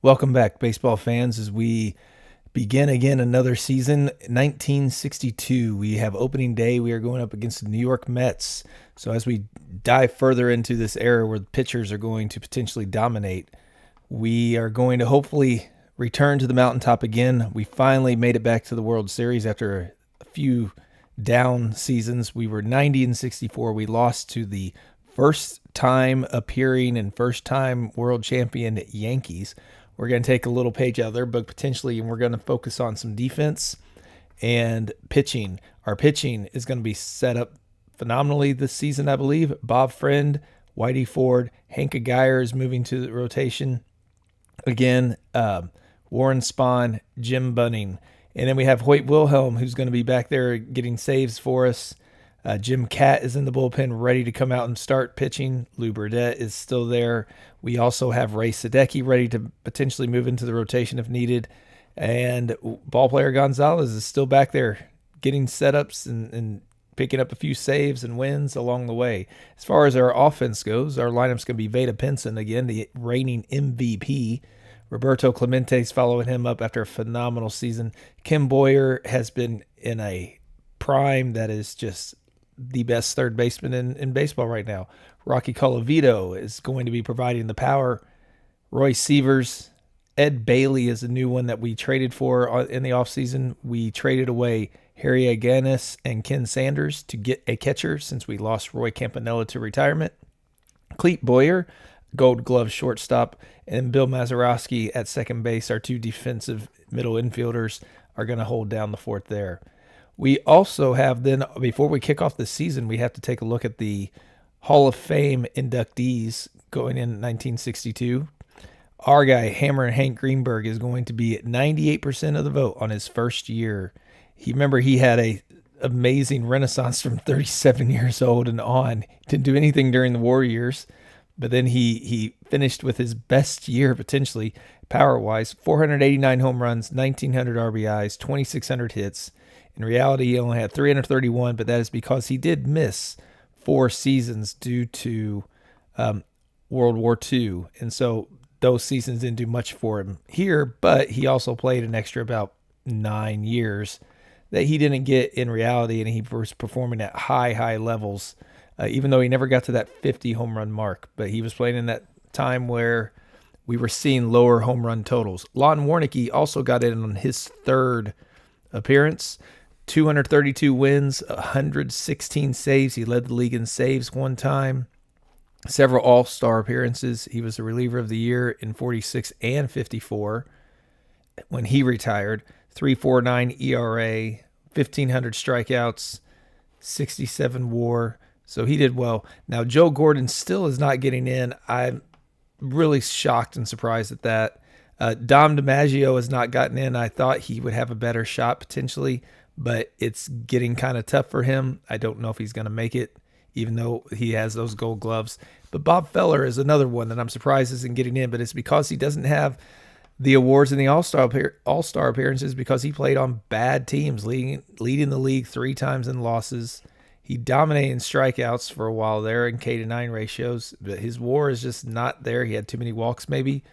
Welcome back, baseball fans, as we begin again another season. 1962, we have opening day. We are going up against the New York Mets. So as we dive further into this era where the pitchers are going to potentially dominate, we are going to hopefully return to the mountaintop again. We finally made it back to the World Series after a few down seasons. We were 90 and 64. We lost to the first time appearing and first time world champion Yankees. We're going to take a little page out of their book potentially, and we're going to focus on some defense and pitching. Our pitching is going to be set up phenomenally this season, I believe. Bob Friend, Whitey Ford, Hank Geyer is moving to the rotation. Again, Warren Spahn, Jim Bunning. And then we have Hoyt Wilhelm, who's going to be back there getting saves for us. Jim Catt is in the bullpen, ready to come out and start pitching. Lou Burdett is still there. We also have Ray Sadecki ready to potentially move into the rotation if needed. And ballplayer Gonzalez is still back there getting setups and picking up a few saves and wins along the way. As far as our offense goes, our lineup's going to be Veda Pinson again, the reigning MVP. Roberto Clemente is following him up after a phenomenal season. Kim Boyer has been in a prime that is just the best third baseman in baseball right now. Rocky Colavito is going to be providing the power. Roy Sievers, Ed Bailey is a new one that we traded for in the offseason. We traded away Harry Aganis and Ken Sanders to get a catcher since we lost Roy Campanella to retirement. Clete Boyer, Gold Glove shortstop, and Bill Mazeroski at second base, our two defensive middle infielders, are going to hold down the fort there. We also have then, before we kick off the season, we have to take a look at the Hall of Fame inductees going in 1962. Our guy, Hammer Hank Greenberg, is going to be at 98% of the vote on his first year. He had a amazing renaissance from 37 years old and on. Didn't do anything during the war years, but then he finished with his best year potentially power-wise. 489 home runs, 1,900 RBIs, 2,600 hits. In reality, he only had 331, but that is because he did miss 4 seasons due to World War II. And so those seasons didn't do much for him here, but he also played an extra about 9 years that he didn't get in reality, and he was performing at high levels, even though he never got to that 50 home run mark. But he was playing in that time where we were seeing lower home run totals. Lon Warnicki also got in on his third appearance. 232 wins, 116 saves. He led the league in saves one time. Several all-star appearances. He was the reliever of the year in 46 and 54 when he retired. 3.49 ERA, 1,500 strikeouts, 67 WAR. So he did well. Now, Joe Gordon still is not getting in. I'm really shocked and surprised at that. Dom DiMaggio has not gotten in. I thought he would have a better shot potentially, but it's getting kind of tough for him. I don't know if he's going to make it, even though he has those gold gloves. But Bob Feller is another one that I'm surprised isn't getting in, but it's because he doesn't have the awards in the All-Star appearances because he played on bad teams, leading the league 3 times in losses. He dominated in strikeouts for a while there in K-9 ratios, but his WAR is just not there. He had too many walks maybe.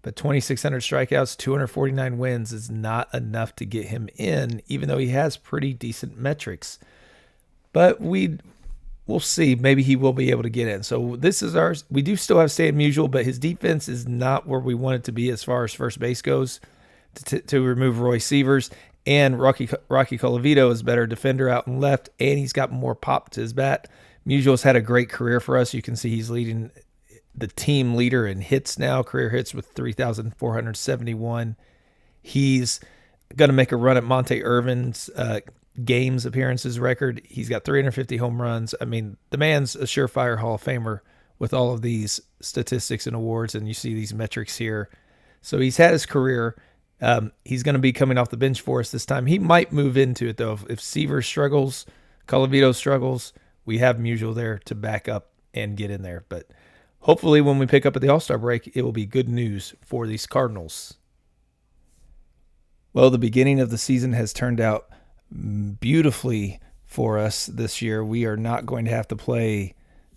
But 2,600 strikeouts, 249 wins is not enough to get him in, even though he has pretty decent metrics. But we'll see. Maybe he will be able to get in. So this is ours. We do still have Stan Musial, but his defense is not where we want it to be as far as first base goes to remove Roy Sievers. And Rocky Colavito is a better defender out and left, and he's got more pop to his bat. Musial's had a great career for us. You can see he's leading the team leader in hits now, career hits with 3,471. He's going to make a run at Monte Irvin's games appearances record. He's got 350 home runs. I mean, the man's a surefire Hall of Famer with all of these statistics and awards, and you see these metrics here. So he's had his career. He's going to be coming off the bench for us this time. He might move into it, though. If Seaver struggles, Colavito struggles, we have Musial there to back up and get in there. But hopefully when we pick up at the All-Star break, it will be good news for these Cardinals. Well, the beginning of the season has turned out beautifully for us this year. We are not going to have to play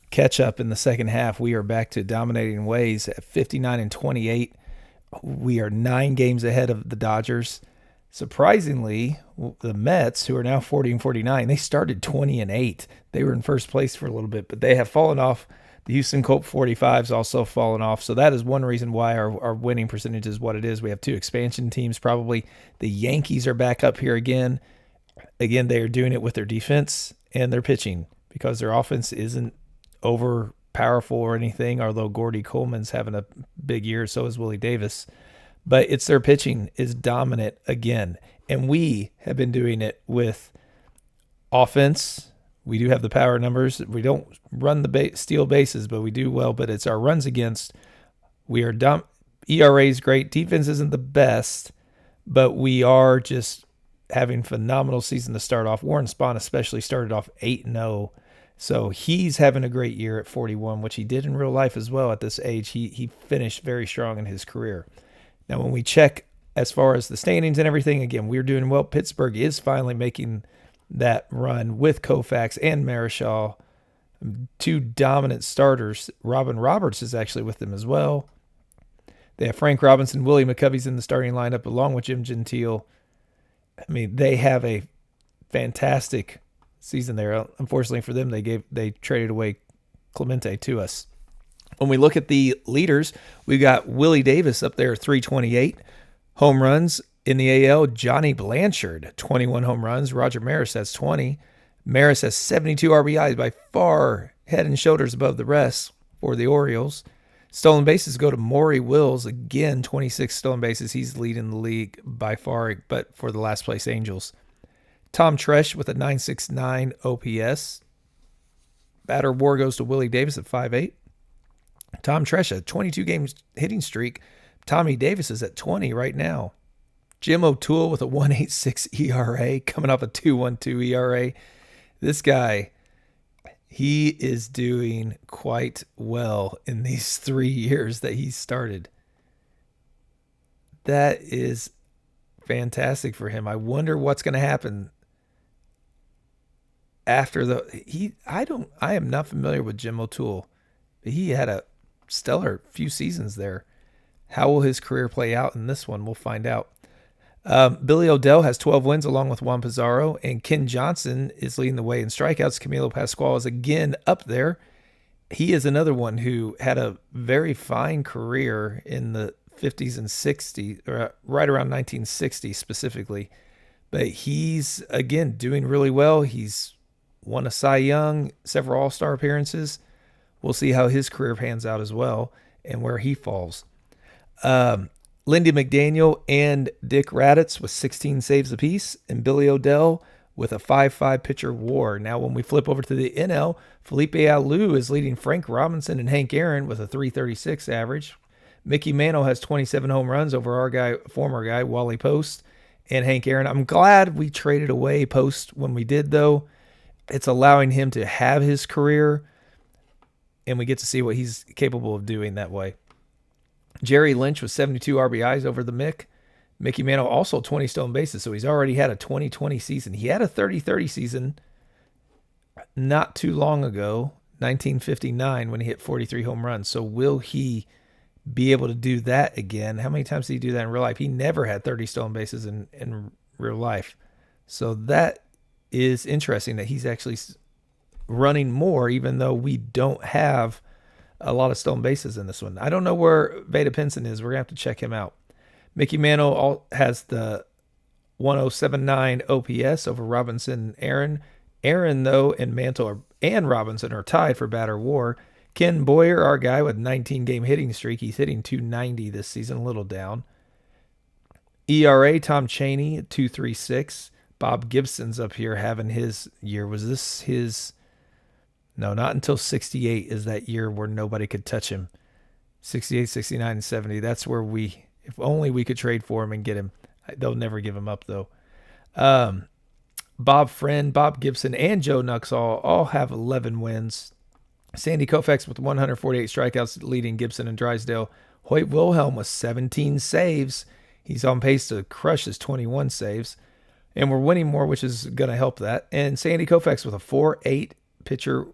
catch up in the second half. We are back to dominating ways at 59 and 28. We are 9 games ahead of the Dodgers. Surprisingly, the Mets, who are now 40 and 49, they started 20 and 8. They were in first place for a little bit, but they have fallen off. The Houston Colt 45's also fallen off. So that is one reason why our winning percentage is what it is. We have 2 expansion teams probably. The Yankees are back up here again. Again, they are doing it with their defense and their pitching because their offense isn't over powerful or anything, although Gordy Coleman's having a big year, so is Willie Davis. But it's their pitching is dominant again. And we have been doing it with offense. We do have the power numbers. We don't run the steal bases, but we do well. But it's our runs against. We are dumb. ERA is great. Defense isn't the best, but we are just having phenomenal season to start off. Warren Spahn especially started off 8-0. So he's having a great year at 41, which he did in real life as well at this age. He finished very strong in his career. Now, when we check as far as the standings and everything, again, we're doing well. Pittsburgh is finally making that run with Koufax and Marichal, 2 dominant starters. Robin Roberts is actually with them as well. They have Frank Robinson, Willie McCovey's in the starting lineup along with Jim Gentile. I mean, they have a fantastic season there. Unfortunately for them, they traded away Clemente to us. When we look at the leaders, we got Willie Davis up there, 328 home runs in the AL. Johnny Blanchard, 21 home runs. Roger Maris has 20. Maris has 72 RBIs, by far head and shoulders above the rest for the Orioles. Stolen bases go to Maury Wills, again, 26 stolen bases. He's leading the league by far, but for the last place Angels. Tom Tresh with a 969 OPS. Batter WAR goes to Willie Davis at 5.8. Tom Tresh, a 22 games hitting streak. Tommy Davis is at 20 right now. Jim O'Toole with a 1.86 ERA, coming off a 2.12 ERA. This guy, he is doing quite well in these 3 years that he started. That is fantastic for him. I wonder what's going to happen after I am not familiar with Jim O'Toole. He had a stellar few seasons there. How will his career play out in this one? We'll find out. Billy O'Dell has 12 wins along with Juan Pizarro, and Ken Johnson is leading the way in strikeouts. Camilo Pascual is again up there. He is another one who had a very fine career in the 50s and 60s, or right around 1960 specifically. But he's, again, doing really well. He's won a Cy Young, several All-Star appearances. We'll see how his career pans out as well and where he falls. Lindy McDaniel and Dick Raditz with 16 saves apiece, and Billy O'Dell with a 5.5 pitcher WAR. Now, when we flip over to the NL, Felipe Alou is leading Frank Robinson and Hank Aaron with a 3.36 average. Mickey Mantle has 27 home runs over our former guy, Wally Post, and Hank Aaron. I'm glad we traded away Post when we did, though. It's allowing him to have his career, and we get to see what he's capable of doing that way. Jerry Lynch with 72 RBIs over the Mick. Mickey Mantle also 20 stolen bases, so he's already had a 20-20 season. He had a 30-30 season not too long ago, 1959, when he hit 43 home runs. So will he be able to do that again? How many times did he do that in real life? He never had 30 stolen bases in real life. So that is interesting that he's actually running more, even though we don't have a lot of stolen bases in this one. I don't know where Veda Pinson is. We're going to have to check him out. Mickey Mantle has the 1.079 OPS over Robinson and Aaron. Aaron, though, and Mantle and Robinson are tied for batter WAR. Ken Boyer, our guy with 19-game hitting streak, he's hitting 290 this season, a little down. ERA, Tom Chaney at 2.36. Bob Gibson's up here having his year. Was this his... No, not until 68 is that year where nobody could touch him. 68, 69, and 70. That's where if only we could trade for him and get him. They'll never give him up, though. Bob Friend, Bob Gibson, and Joe Nuxall all have 11 wins. Sandy Koufax with 148 strikeouts leading Gibson and Drysdale. Hoyt Wilhelm with 17 saves. He's on pace to crush his 21 saves. And we're winning more, which is going to help that. And Sandy Koufax with a 4.8 pitcher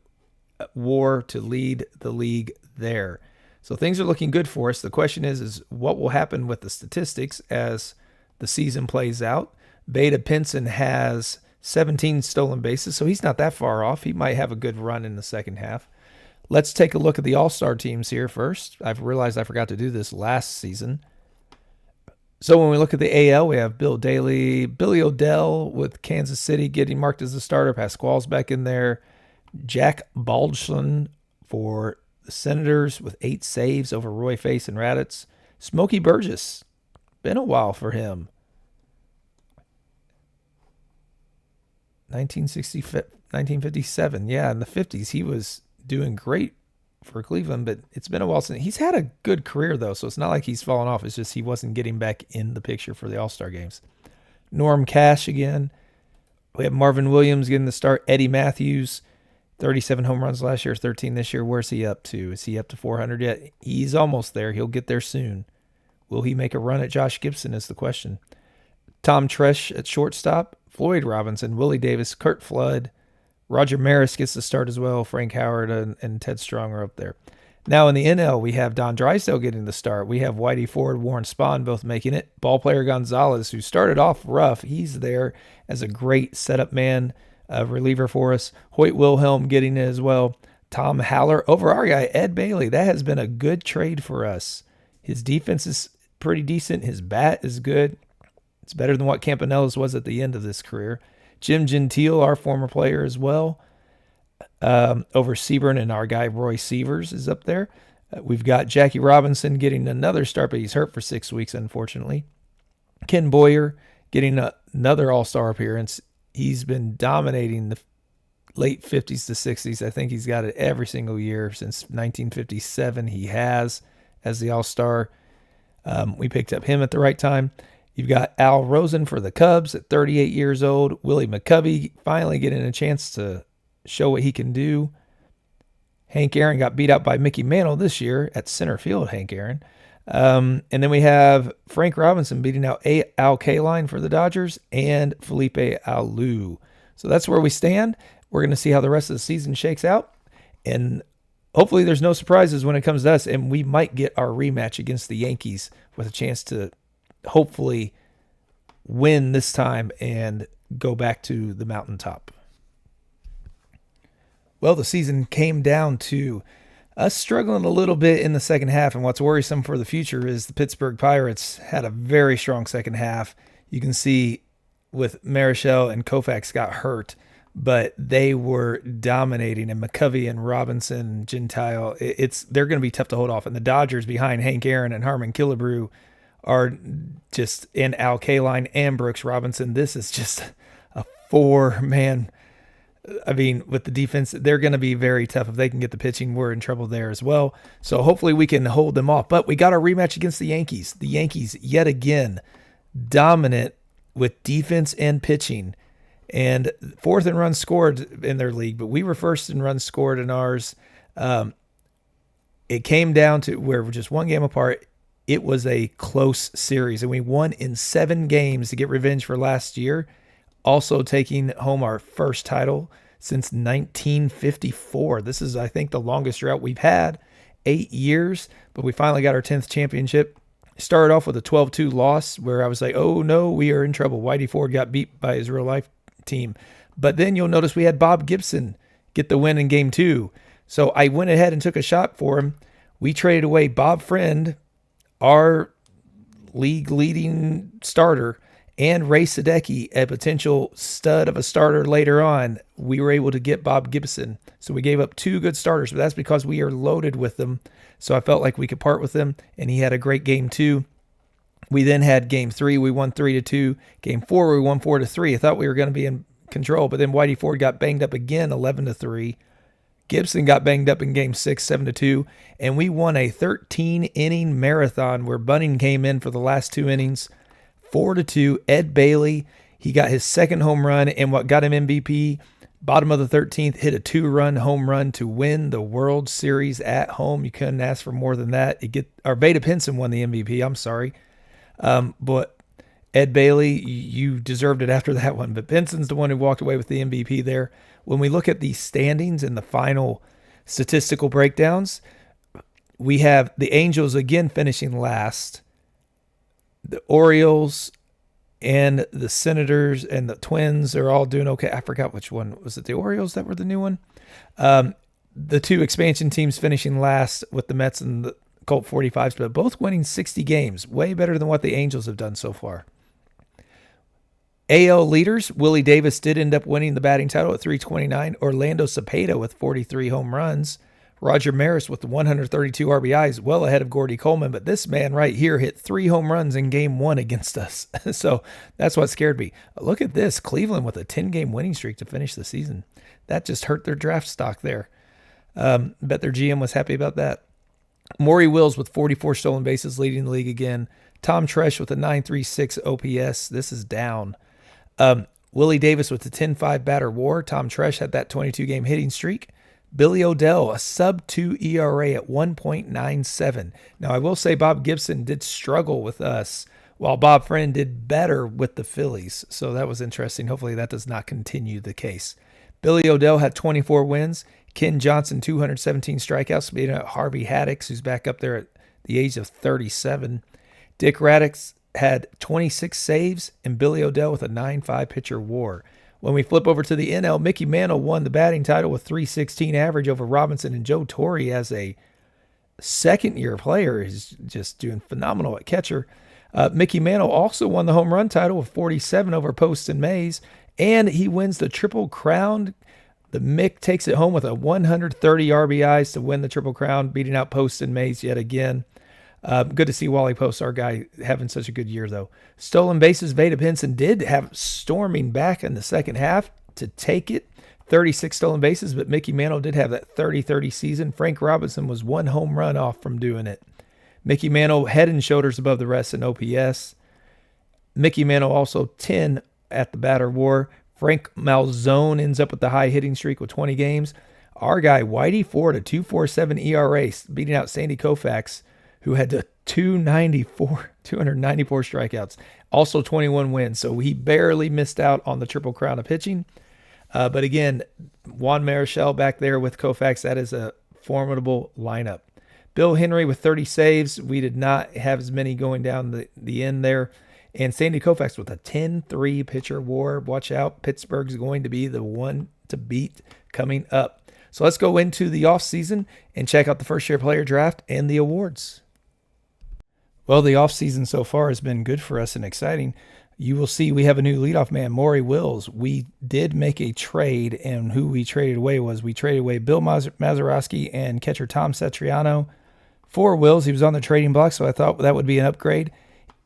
WAR to lead the league there. So things are looking good for us. The question is what will happen with the statistics as the season plays out? Beta Pinson has 17 stolen bases, so he's not that far off. He might have a good run in the second half. Let's take a look at the All-Star teams here first. I've realized I forgot to do this last season. So when we look at the AL, we have Bill Daly, Billy O'Dell with Kansas City getting marked as a starter. Pasquale's back in there. Jack Baldwin for the Senators with 8 saves over Roy Face and Raditz. Smokey Burgess, been a while for him. 1957, yeah, in the 50s, he was doing great for Cleveland, but it's been a while since. He's had a good career, though, so it's not like he's fallen off. It's just he wasn't getting back in the picture for the All-Star games. Norm Cash again. We have Marvin Williams getting the start. Eddie Matthews, 37 home runs last year, 13 this year. Where's he up to? Is he up to 400 yet? He's almost there. He'll get there soon. Will he make a run at Josh Gibson is the question. Tom Tresh at shortstop. Floyd Robinson, Willie Davis, Kurt Flood. Roger Maris gets the start as well. Frank Howard and Ted Strong are up there. Now in the NL, we have Don Drysdale getting the start. We have Whitey Ford, Warren Spahn both making it. Ballplayer Gonzalez, who started off rough, he's there as a great setup man, reliever for us. Hoyt Wilhelm getting it as well. Tom Haller over our guy, Ed Bailey. That has been a good trade for us. His defense is pretty decent. His bat is good. It's better than what Campanella's was at the end of this career. Jim Gentile, our former player as well, over Seaburn, and our guy Roy Sievers is up there. We've got Jackie Robinson getting another start, but he's hurt for 6 weeks, unfortunately. Ken Boyer getting another All-Star appearance. He's been dominating the late 50s to 60s. I think he's got it every single year since 1957. He has as the All-Star. We picked up him at the right time. You've got Al Rosen for the Cubs at 38 years old. Willie McCovey finally getting a chance to show what he can do. Hank Aaron got beat out by Mickey Mantle this year at center field, Hank Aaron. And then we have Frank Robinson beating out Al Kaline for the Dodgers and Felipe Alou. So that's where we stand. We're going to see how the rest of the season shakes out. And hopefully there's no surprises when it comes to us. And we might get our rematch against the Yankees with a chance to hopefully win this time and go back to the mountaintop. Well, the season came down to us struggling a little bit in the second half, and what's worrisome for the future is the Pittsburgh Pirates had a very strong second half. You can see with Marichal and Koufax got hurt, but they were dominating, and McCovey and Robinson, Gentile, they're going to be tough to hold off. And the Dodgers behind Hank Aaron and Harmon Killebrew are just in Al Kaline and Brooks Robinson. This is just a 4-man. I mean, with the defense, they're going to be very tough. If they can get the pitching, we're in trouble there as well. So hopefully we can hold them off. But we got our rematch against the Yankees. The Yankees, yet again, dominant with defense and pitching. And fourth in runs scored in their league, but we were first in runs scored in ours. It came down to where we're just one game apart. It was a close series, and we won in 7 games to get revenge for last year, also taking home our first title since 1954. This is, I think, the longest drought we've had, 8 years, but we finally got our 10th championship. Started off with a 12-2 loss where I was like, oh, no, we are in trouble. Whitey Ford got beat by his real-life team. But then you'll notice we had Bob Gibson get the win in Game 2. So I went ahead and took a shot for him. We traded away Bob Friend, our league-leading starter, and Ray Sadecki, a potential stud of a starter later on. We were able to get Bob Gibson. So we gave up 2 good starters, but that's because we are loaded with them. So I felt like we could part with them, and he had a great Game 2. We then had Game 3. We won 3-2. Game 4, we won 4-3. I thought we were going to be in control, but then Whitey Ford got banged up again, 11-3. Gibson got banged up in Game 6, 7-2, and we won a 13-inning marathon where Bunning came in for the last 2 innings, 4-2. Ed Bailey, he got his second home run, and what got him MVP, bottom of the 13th, hit a 2-run home run to win the World Series at home. You couldn't ask for more than that. Beta Pinson won the MVP, I'm sorry. But Ed Bailey, you deserved it after that one, but Pinson's the one who walked away with the MVP there. When we look at the standings and the final statistical breakdowns, We have the Angels again finishing last. The Orioles and the Senators and the Twins are all doing okay. I forgot which one. Was it the Orioles that were the new one? The two expansion teams finishing last with the Mets and the Colt 45s, but both winning 60 games. Way better than what the Angels have done so far. AL leaders, Willie Davis did end up winning the batting title at 329. Orlando Cepeda with 43 home runs. Roger Maris with 132 RBIs, well ahead of Gordy Coleman. But this man right here hit 3 home runs in game 1 against us. So that's what scared me. Look at this. Cleveland with a 10-game winning streak to finish the season. That just hurt their draft stock there. Bet their GM was happy about that. Maury Wills with 44 stolen bases leading the league again. Tom Tresh with a 936 OPS. This is down. Willie Davis with the 10-5 batter WAR. Tom Tresh had that 22-game hitting streak. Billy O'Dell, a sub-2 ERA at 1.97. Now, I will say Bob Gibson did struggle with us, while Bob Friend did better with the Phillies. So that was interesting. Hopefully that does not continue the case. Billy O'Dell had 24 wins. Ken Johnson, 217 strikeouts, beating out Harvey Haddix, who's back up there at the age of 37. Dick Radix had 26 saves, and Billy O'Dell with a 9.5 pitcher WAR. When we flip over to the NL, Mickey Mantle won the batting title with 316 average over Robinson, and Joe Torre as a second-year player is just doing phenomenal at catcher. Mickey Mantle also won the home run title with 47 over Post and Mays, and he wins the Triple Crown. The Mick takes it home with a 130 RBIs to win the Triple Crown, beating out Post and Mays yet again. Good to see Wally Post, our guy, having such a good year, though. Stolen bases, Vada Pinson did have storming back in the second half to take it. 36 stolen bases, but Mickey Mantle did have that 30-30 season. Frank Robinson was 1 home run off from doing it. Mickey Mantle head and shoulders above the rest in OPS. Mickey Mantle also 10 at the batter WAR. Frank Malzone ends up with the high hitting streak with 20 games. Our guy, Whitey Ford, a 2.47 ERA, beating out Sandy Koufax, who had the 294 strikeouts, also 21 wins. So he barely missed out on the Triple Crown of pitching. But again, Juan Marichal back there with Koufax, that is a formidable lineup. Bill Henry with 30 saves. We did not have as many going down the end there. And Sandy Koufax with a 10-3 pitcher WAR. Watch out. Pittsburgh's going to be the one to beat coming up. So let's go into the offseason and check out the first-year player draft and the awards. Well, the offseason so far has been good for us and exciting. You will see we have a new leadoff man, Maury Wills. We did make a trade, and who we traded away was we traded away Bill Mazeroski and catcher Tom Satriano for Wills. He was on the trading block, so I thought that would be an upgrade.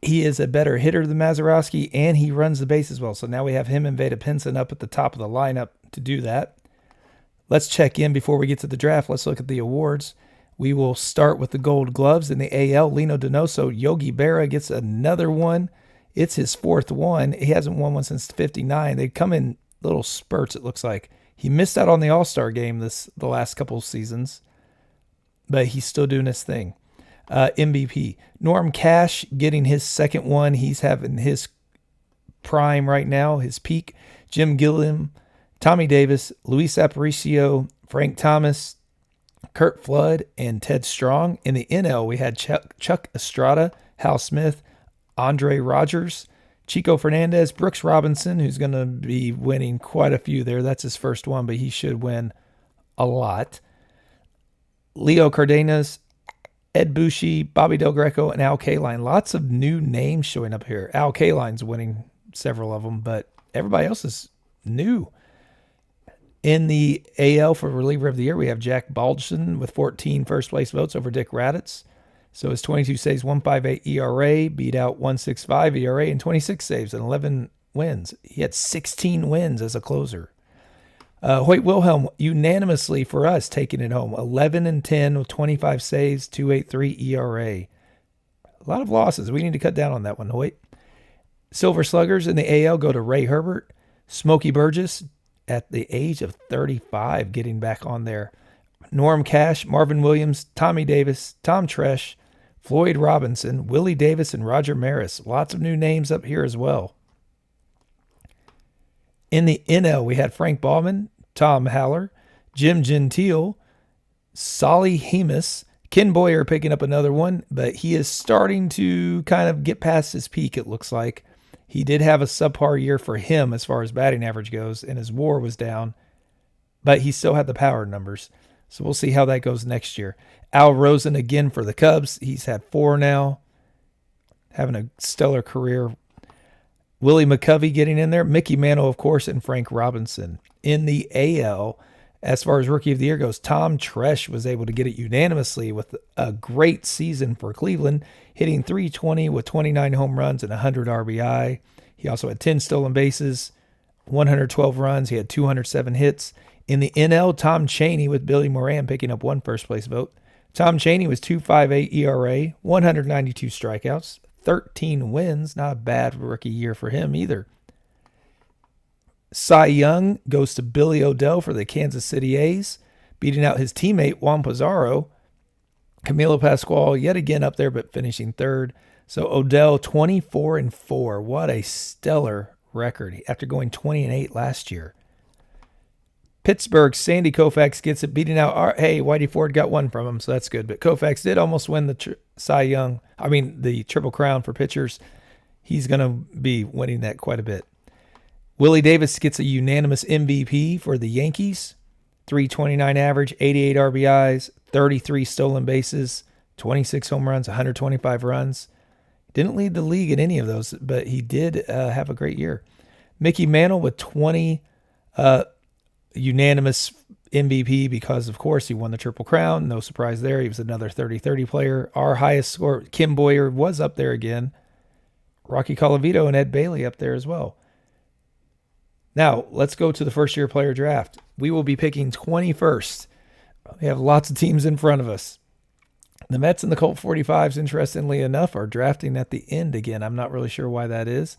He is a better hitter than Mazeroski, and he runs the base as well. So now we have him and Vada Pinson up at the top of the lineup to do that. Let's check in before we get to the draft. Let's look at the awards. We will start with the Gold Gloves in the AL. Lino Donoso, Yogi Berra gets another one. It's his 4th one. He hasn't won one since 59. They come in little spurts, it looks like. He missed out on the All-Star game the last couple of seasons, but he's still doing his thing. MVP. Norm Cash getting his 2nd one. He's having his prime right now, his peak. Jim Gilliam, Tommy Davis, Luis Aparicio, Frank Thomas, Kurt Flood, and Ted Strong. In the NL, we had Chuck Estrada, Hal Smith, Andre Rogers, Chico Fernandez, Brooks Robinson, who's going to be winning quite a few there. That's his first one, but he should win a lot. Leo Cardenas, Ed Bushy, Bobby Del Greco, and Al Kaline. Lots of new names showing up here. Al Kaline's winning several of them, but everybody else is new. In the AL for reliever of the year, we have Jack Baldwin with 14 first-place votes over Dick Raditz. So his 22 saves, 1.58 ERA, beat out 1.65 ERA, and 26 saves and 11 wins. He had 16 wins as a closer. Hoyt Wilhelm, unanimously for us, taking it home. 11-10 with 25 saves, 2.83 ERA. A lot of losses. We need to cut down on that one, Hoyt. Silver Sluggers in the AL go to Ray Herbert. Smokey Burgess, at the age of 35, getting back on there. Norm Cash, Marvin Williams, Tommy Davis, Tom Tresh, Floyd Robinson, Willie Davis, and Roger Maris. Lots of new names up here as well. In the NL, we had Frank Baumann, Tom Haller, Jim Gentile, Solly Hemus, Ken Boyer picking up another one, but he is starting to kind of get past his peak, it looks like. He did have a subpar year for him as far as batting average goes, and his WAR was down, but he still had the power numbers. So we'll see how that goes next year. Al Rosen again for the Cubs. He's had 4 now, having a stellar career. Willie McCovey getting in there. Mickey Mantle, of course, and Frank Robinson. In the AL, as far as Rookie of the Year goes, Tom Tresh was able to get it unanimously with a great season for Cleveland, hitting .320 with 29 home runs and 100 RBI. He also had 10 stolen bases, 112 runs. He had 207 hits. In the NL, Tom Chaney with Billy Moran picking up 1 first-place vote. Tom Chaney was 2.58 ERA, 192 strikeouts, 13 wins. Not a bad rookie year for him either. Cy Young goes to Billy O'Dell for the Kansas City A's, beating out his teammate Juan Pizarro. Camilo Pascual yet again up there, but finishing 3rd. So O'Dell 24-4. What a stellar record after going 20-8 last year. Pittsburgh, Sandy Koufax gets it, beating out. Hey, Whitey Ford got 1 from him, so that's good. But Koufax did almost win the the Triple Crown for pitchers. He's going to be winning that quite a bit. Willie Davis gets a unanimous MVP for the Yankees. .329 average, 88 RBIs, 33 stolen bases, 26 home runs, 125 runs. Didn't lead the league in any of those, but he did have a great year. Mickey Mantle with 20 unanimous MVP because, of course, he won the Triple Crown. No surprise there. He was another 30-30 player. Our highest score, Kim Boyer, was up there again. Rocky Colavito and Ed Bailey up there as well. Now, let's go to the first-year player draft. We will be picking 21st. We have lots of teams in front of us. The Mets and the Colt 45s, interestingly enough, are drafting at the end again. I'm not really sure why that is.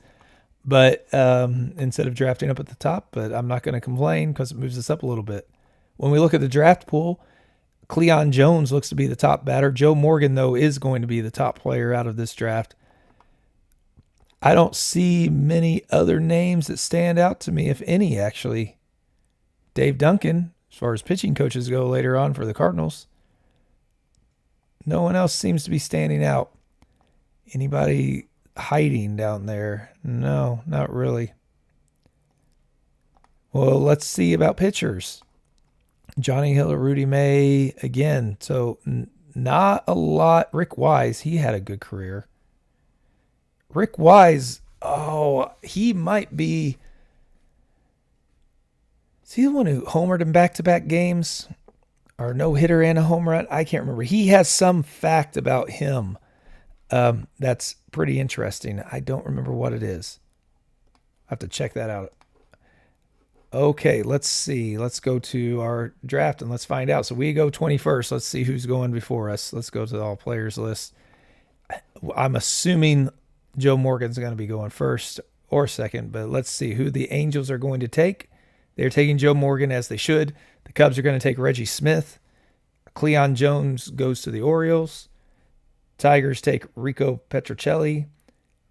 But instead of drafting up at the top, but I'm not going to complain because it moves us up a little bit. When we look at the draft pool, Cleon Jones looks to be the top batter. Joe Morgan, though, is going to be the top player out of this draft. I don't see many other names that stand out to me, if any, actually. Dave Duncan, as far as pitching coaches go later on for the Cardinals. No one else seems to be standing out. Anybody hiding down there? No, not really. Well, let's see about pitchers. Johnny Hill or Rudy May again. So not a lot. Rick Wise, he had a good career. Rick Wise, he might be. Is he the one who homered in back-to-back games? Or no hitter and a home run? I can't remember. He has some fact about him that's pretty interesting. I don't remember what it is. I have to check that out. Okay, let's see. Let's go to our draft and let's find out. So we go 21st. Let's see who's going before us. Let's go to the all players list. I'm assuming Joe Morgan's going to be going first or second, but let's see who the Angels are going to take. They're taking Joe Morgan, as they should. The Cubs are going to take Reggie Smith. Cleon Jones goes to the Orioles. Tigers take Rico Petrocelli.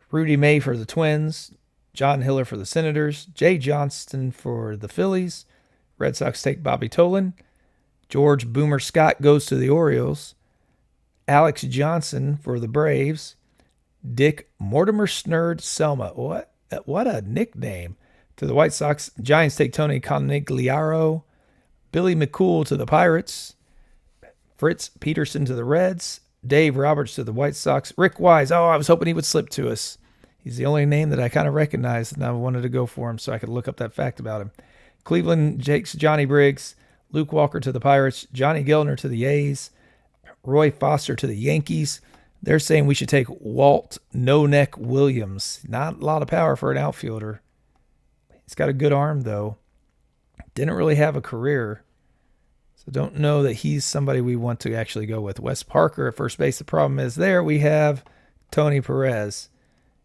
Rudy May for the Twins. John Hiller for the Senators. Jay Johnston for the Phillies. Red Sox take Bobby Tolan. George Boomer Scott goes to the Orioles. Alex Johnson for the Braves. Dick Mortimer Snurd Selma. What a nickname. To the White Sox. Giants take Tony Conigliaro. Billy McCool to the Pirates. Fritz Peterson to the Reds. Dave Roberts to the White Sox. Rick Wise. I was hoping he would slip to us. He's the only name that I kind of recognized, and I wanted to go for him so I could look up that fact about him. Cleveland takes Johnny Briggs. Luke Walker to the Pirates. Johnny Gilner to the A's. Roy Foster to the Yankees. They're saying we should take Walt No-Neck Williams. Not a lot of power for an outfielder. He's got a good arm, though. Didn't really have a career. So don't know that he's somebody we want to actually go with. Wes Parker at first base. The problem is there we have Tony Perez,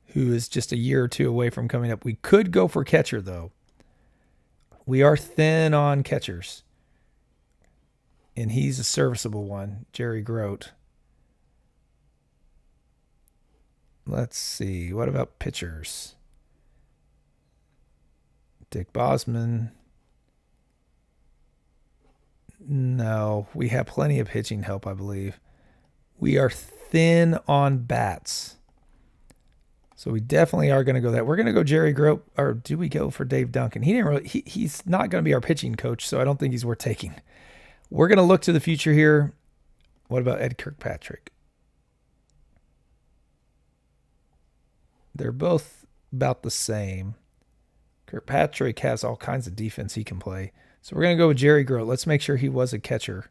who is just a year or two away from coming up. We could go for catcher, though. We are thin on catchers. And he's a serviceable one, Jerry Grote. Let's see. What about pitchers? Dick Bosman. No, we have plenty of pitching help, I believe. We are thin on bats. So we definitely are going to go that. We're going to go Jerry Grope, or do we go for Dave Duncan? He's not going to be our pitching coach, so I don't think he's worth taking. We're going to look to the future here. What about Ed Kirkpatrick? They're both about the same. Kirkpatrick has all kinds of defense he can play. So we're going to go with Jerry Grote. Let's make sure he was a catcher.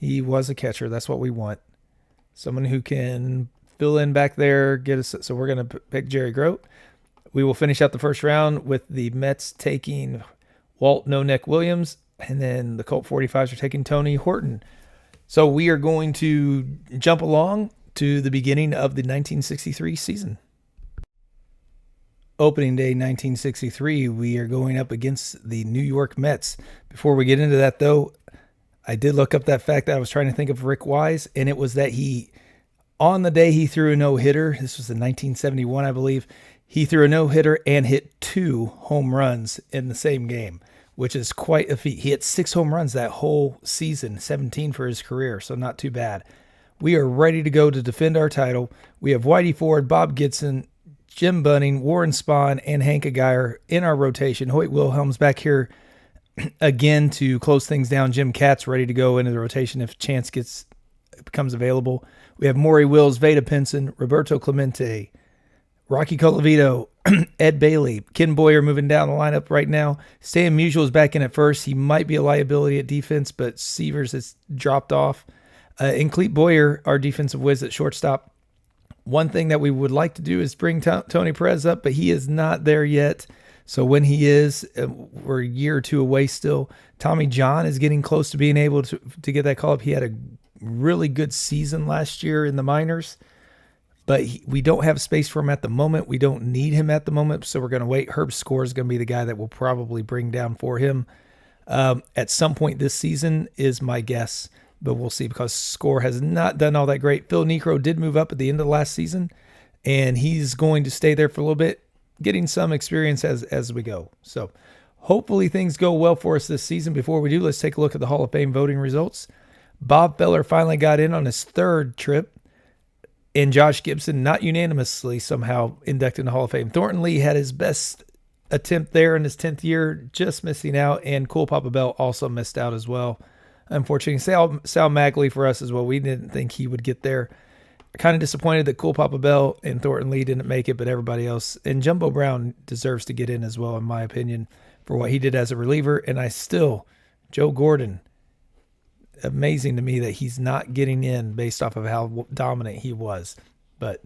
He was a catcher. That's what we want. Someone who can fill in back there, get us. So we're going to pick Jerry Grote. We will finish out the first round with the Mets taking Walt No-Neck Williams, and then the Colt 45s are taking Tony Horton. So we are going to jump along to the beginning of the 1963 season. Opening day 1963, we are going up against the New York Mets. Before we get into that, though, I did look up that fact that I was trying to think of Rick Wise, and it was that on the day he threw a no-hitter, this was in 1971, I believe, he threw a no-hitter and hit 2 home runs in the same game, which is quite a feat. He hit 6 home runs that whole season, 17 for his career, so not too bad. We are ready to go to defend our title. We have Whitey Ford, Bob Gibson, Jim Bunning, Warren Spahn, and Hank Aguirre in our rotation. Hoyt Wilhelm's back here again to close things down. Jim Katz ready to go into the rotation if chance becomes available. We have Maury Wills, Veda Pinson, Roberto Clemente, Rocky Colavito, Ed Bailey, Ken Boyer moving down the lineup right now. Stan Musial is back in at first. He might be a liability at defense, but Severs has dropped off. And Clete Boyer, our defensive whiz at shortstop. One thing that we would like to do is bring Tony Perez up, but he is not there yet. So when he is, we're a year or two away still. Tommy John is getting close to being able to get that call up. He had a really good season last year in the minors, but we don't have space for him at the moment. We don't need him at the moment, so we're going to wait. Herb Score is going to be the guy that we'll probably bring down for him at some point this season is my guess. But we'll see because Score has not done all that great. Phil Necro did move up at the end of the last season, and he's going to stay there for a little bit, getting some experience as we go. So hopefully things go well for us this season. Before we do, let's take a look at the Hall of Fame voting results. Bob Feller finally got in on his 3rd trip, and Josh Gibson not unanimously somehow inducted in the Hall of Fame. Thornton Lee had his best attempt there in his 10th year, just missing out, and Cool Papa Bell also missed out as well. Unfortunately, Sal Magley for us as well. We didn't think he would get there. Kind of disappointed that Cool Papa Bell and Thornton Lee didn't make it, but everybody else. And Jumbo Brown deserves to get in as well, in my opinion, for what he did as a reliever. And Joe Gordon, amazing to me that he's not getting in based off of how dominant he was. But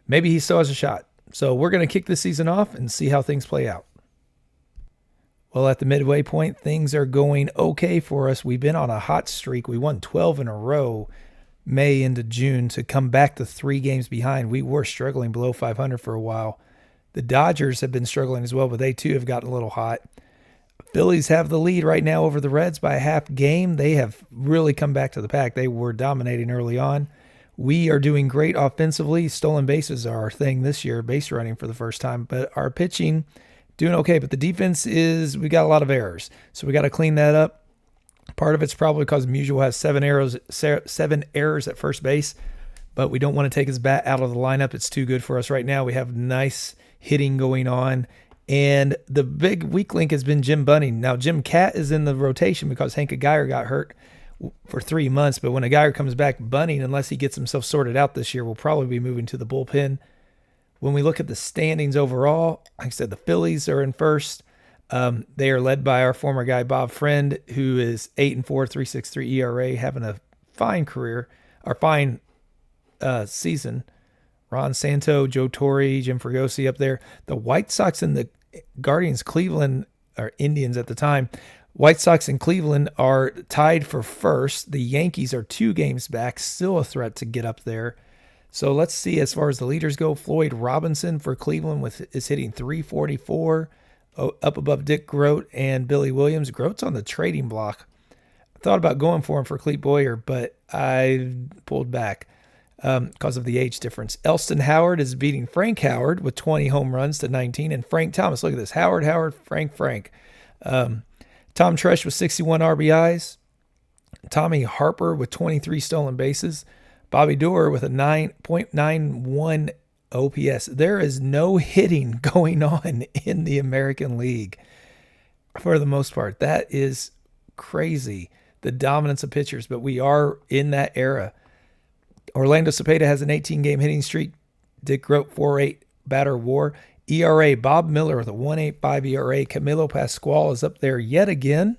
maybe he still has a shot. So we're going to kick this season off and see how things play out. Well, at the midway point, things are going okay for us. We've been on a hot streak. We won 12 in a row, May into June, to come back to 3 games behind. We were struggling below 500 for a while. The Dodgers have been struggling as well, but they too have gotten a little hot. Phillies have the lead right now over the Reds by a half game. They have really come back to the pack. They were dominating early on. We are doing great offensively. Stolen bases are our thing this year, base running for the first time, but our pitching doing okay, but the defense we got a lot of errors. So we got to clean that up. Part of it's probably because Musial has 7 errors at first base, but we don't want to take his bat out of the lineup. It's too good for us right now. We have nice hitting going on. And the big weak link has been Jim Bunning. Now, Jim Cat is in the rotation because Hank Aguirre got hurt for 3 months. But when Aguirre comes back, Bunning, unless he gets himself sorted out this year, will probably be moving to the bullpen. When we look at the standings overall, like I said, the Phillies are in first. They are led by our former guy, Bob Friend, who is 8-4, 3.63 ERA, having a fine career, or fine season. Ron Santo, Joe Torre, Jim Fregosi up there. The White Sox and the Guardians, Cleveland, or Indians at the time, White Sox and Cleveland are tied for first. The Yankees are 2 games back, still a threat to get up there. So let's see as far as the leaders go. Floyd Robinson for Cleveland is hitting 344, up above Dick Grote and Billy Williams. Grote's on the trading block. I thought about going for him for Clete Boyer, but I pulled back because of the age difference. Elston Howard is beating Frank Howard with 20 home runs to 19, and Frank Thomas, look at this, Howard, Frank. Tom Tresh with 61 RBIs. Tommy Harper with 23 stolen bases. Bobby Doerr with a 9.91 OPS. There is no hitting going on in the American League for the most part. That is crazy, the dominance of pitchers, but we are in that era. Orlando Cepeda has an 18-game hitting streak. Dick Grote, 4.8 batter WAR. ERA, Bob Miller with a 1.85 ERA. Camilo Pascual is up there yet again.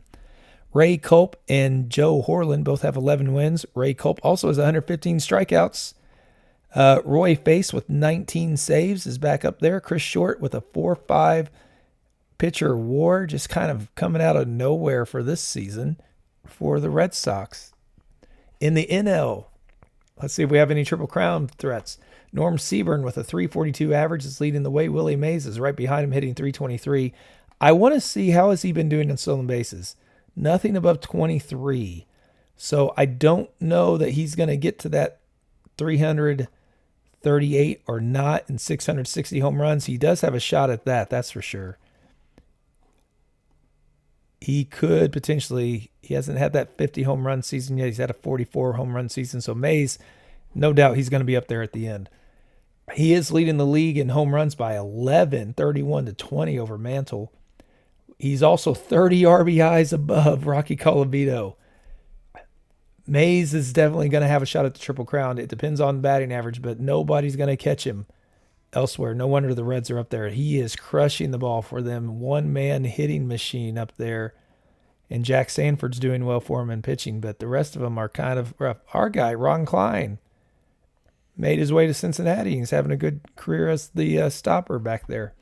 Ray Culp and Joe Horland both have 11 wins. Ray Culp also has 115 strikeouts. Roy Face with 19 saves is back up there. Chris Short with a 4.5 pitcher WAR, just kind of coming out of nowhere for this season for the Red Sox. In the NL, let's see if we have any Triple Crown threats. Norm Seaburn with a 342 average is leading the way. Willie Mays is right behind him, hitting 323. I want to see how has he been doing in stolen bases. Nothing above 23. So I don't know that he's going to get to that 338 or not in 660 home runs. He does have a shot at that, that's for sure. He could potentially, he hasn't had that 50 home run season yet. He's had a 44 home run season. So Mays, no doubt he's going to be up there at the end. He is leading the league in home runs by 11, 31-20 over Mantle. He's also 30 RBIs above Rocky Colavito. Mays is definitely going to have a shot at the Triple Crown. It depends on batting average, but nobody's going to catch him elsewhere. No wonder the Reds are up there. He is crushing the ball for them. One-man hitting machine up there. And Jack Sanford's doing well for him in pitching, but the rest of them are kind of rough. Our guy, Ron Klein, made his way to Cincinnati. He's having a good career as the stopper back there.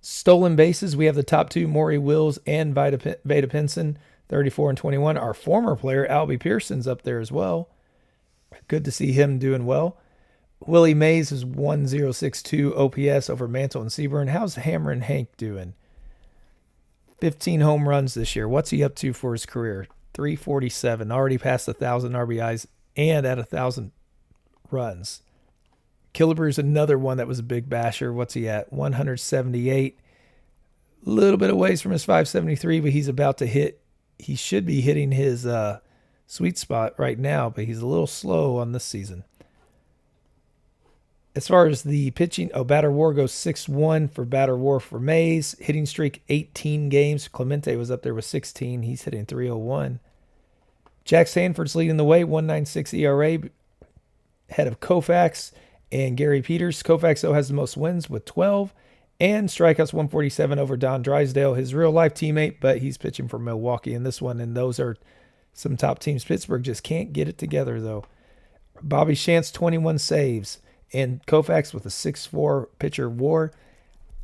Stolen bases, we have the top two, Maury Wills and Vada Pinson, 34 and 21. Our former player, Albie Pearson's up there as well. Good to see him doing well. Willie Mays is 1.062 OPS over Mantle and Seaburn. How's Hammerin' Hank doing? 15 home runs this year. What's he up to for his career? 347. Already passed 1,000 RBIs and at 1,000 runs. Killebrew's another one that was a big basher. What's he at? 178. A little bit of ways from his 573, but he's about to hit. He should be hitting his sweet spot right now, but he's a little slow on this season. As far as the pitching, batter WAR goes 6-1 for batter WAR for Mays. Hitting streak 18 games. Clemente was up there with 16. He's hitting 301. Jack Sanford's leading the way, 1.96 ERA, ahead of Koufax and Gary Peters. Koufax, though, has the most wins with 12, and strikeouts 147 over Don Drysdale, his real-life teammate, but he's pitching for Milwaukee in this one, and those are some top teams. Pittsburgh just can't get it together, though. Bobby Shantz, 21 saves, and Koufax with a 6.4 pitcher WAR.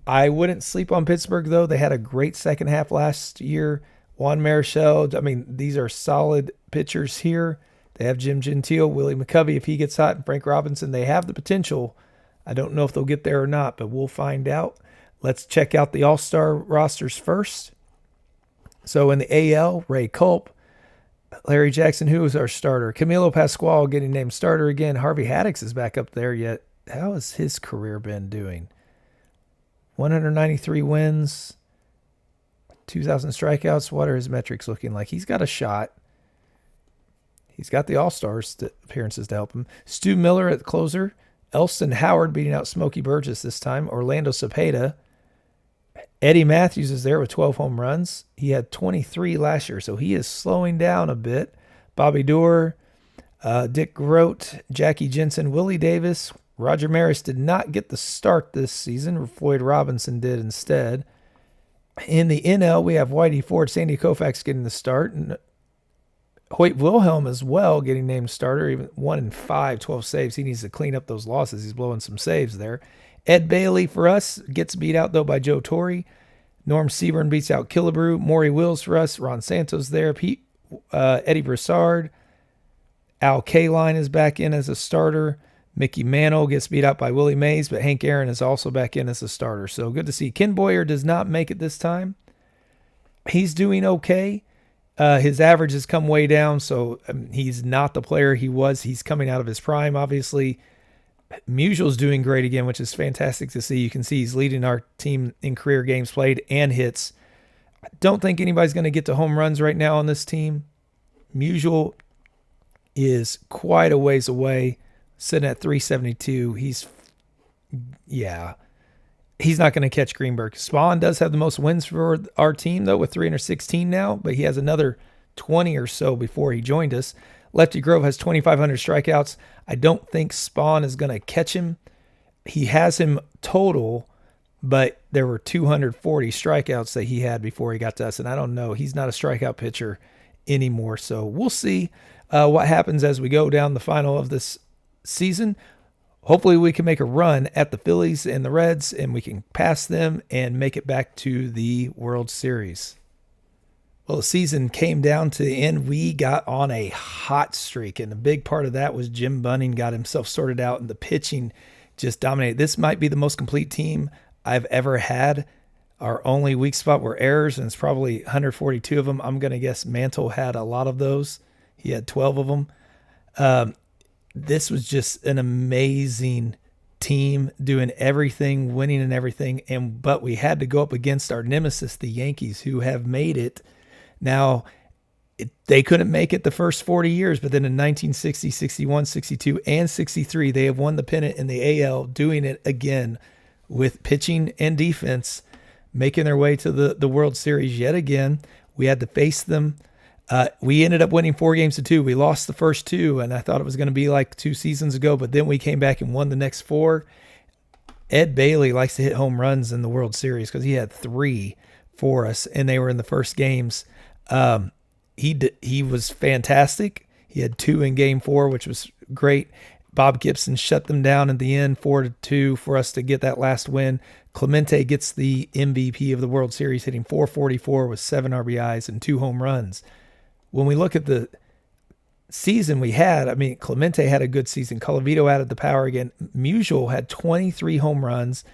I wouldn't sleep on Pittsburgh, though. They had a great second half last year. Juan Marichal, I mean, these are solid pitchers here. They have Jim Gentile, Willie McCovey, if he gets hot, and Frank Robinson. They have the potential. I don't know if they'll get there or not, but we'll find out. Let's check out the All-Star rosters first. So in the AL, Ray Culp, Larry Jackson, who is our starter? Camilo Pascual getting named starter again. Harvey Haddix is back up there yet. How has his career been doing? 193 wins, 2,000 strikeouts. What are his metrics looking like? He's got a shot. He's got the All-Stars appearances to help him. Stu Miller at the closer. Elston Howard beating out Smokey Burgess this time. Orlando Cepeda. Eddie Matthews is there with 12 home runs. He had 23 last year, so he is slowing down a bit. Bobby Doerr, Dick Grote, Jackie Jensen, Willie Davis. Roger Maris did not get the start this season. Floyd Robinson did instead. In the NL, we have Whitey Ford, Sandy Koufax getting the start, and Hoyt Wilhelm as well getting named starter, even 1-5, 12 saves. He needs to clean up those losses. He's blowing some saves there. Ed Bailey for us gets beat out, though, by Joe Torre. Norm Seaburn beats out Killebrew. Maury Wills for us. Ron Santos there. Eddie Broussard. Al Kaline is back in as a starter. Mickey Mantle gets beat out by Willie Mays, but Hank Aaron is also back in as a starter. So good to see. Ken Boyer does not make it this time. He's doing okay. His average has come way down, so he's not the player he was. He's coming out of his prime, obviously. Musial's doing great again, which is fantastic to see. You can see he's leading our team in career games played and hits. I don't think anybody's going to get to home runs right now on this team. Musial is quite a ways away, sitting at 372. He's not going to catch Greenberg. Spahn does have the most wins for our team, though, with 316 now, but he has another 20 or so before he joined us. Lefty Grove has 2,500 strikeouts. I don't think Spahn is going to catch him. He has him total, but there were 240 strikeouts that he had before he got to us, and I don't know. He's not a strikeout pitcher anymore, so we'll see what happens as we go down the final of this season. Hopefully we can make a run at the Phillies and the Reds, and we can pass them and make it back to the World Series. Well, the season came down to the end. We got on a hot streak, and a big part of that was Jim Bunning got himself sorted out, and the pitching just dominated. This might be the most complete team I've ever had. Our only weak spot were errors, and it's probably 142 of them. I'm going to guess Mantle had a lot of those. He had 12 of them. This was just an amazing team, doing everything, winning and everything. But we had to go up against our nemesis, the Yankees, who have made it. Now, they couldn't make it the first 40 years, but then in 1960, 61, 62, and 63, they have won the pennant in the AL, doing it again with pitching and defense, making their way to the World Series yet again. We had to face them. We ended up winning 4-2. We lost the first 2, and I thought it was going to be like 2 seasons ago, but then we came back and won the next 4. Ed Bailey likes to hit home runs in the World Series because he had 3 for us, and they were in the first games. He was fantastic. He had 2 in Game 4, which was great. Bob Gibson shut them down at the end, 4-2 for us to get that last win. Clemente gets the MVP of the World Series, hitting .444 with 7 RBIs and 2 home runs. When we look at the season we had, I mean, Clemente had a good season. Colavito added the power again. Musial had 23 home runs,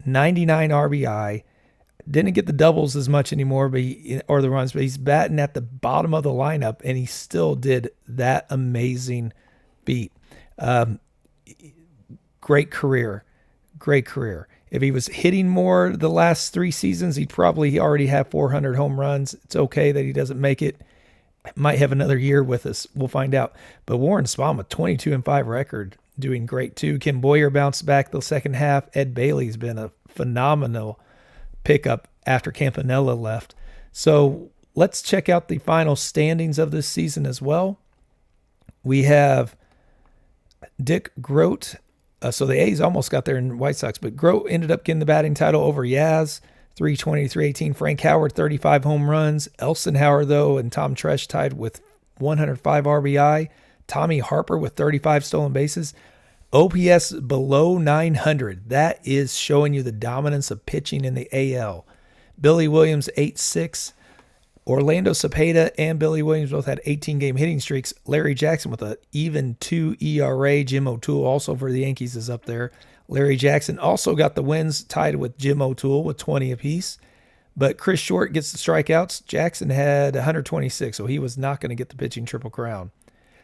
99 RBI. Didn't get the doubles as much anymore, or the runs, but he's batting at the bottom of the lineup, and he still did that amazing feat. Great career. If he was hitting more the last 3 seasons, he'd probably already have 400 home runs. It's okay that he doesn't make it. Might have another year with us. We'll find out. But Warren Spahn with 22-5 record, doing great too. Kim Boyer bounced back the second half. Ed Bailey's been a phenomenal pickup after Campanella left. So let's check out the final standings of this season as well. We have Dick Grote. So the A's almost got there in White Sox, but Grote ended up getting the batting title over Yaz, 320-318. Frank Howard, 35 home runs. Elsenhauer, though, and Tom Tresh tied with 105 RBI. Tommy Harper with 35 stolen bases. OPS below 900. That is showing you the dominance of pitching in the AL. Billy Williams, 8-6. Orlando Cepeda and Billy Williams both had 18-game hitting streaks. Larry Jackson with an even 2 ERA. Jim O'Toole also for the Yankees is up there. Larry Jackson also got the wins, tied with Jim O'Toole with 20 apiece. But Chris Short gets the strikeouts. Jackson had 126, so he was not going to get the pitching triple crown.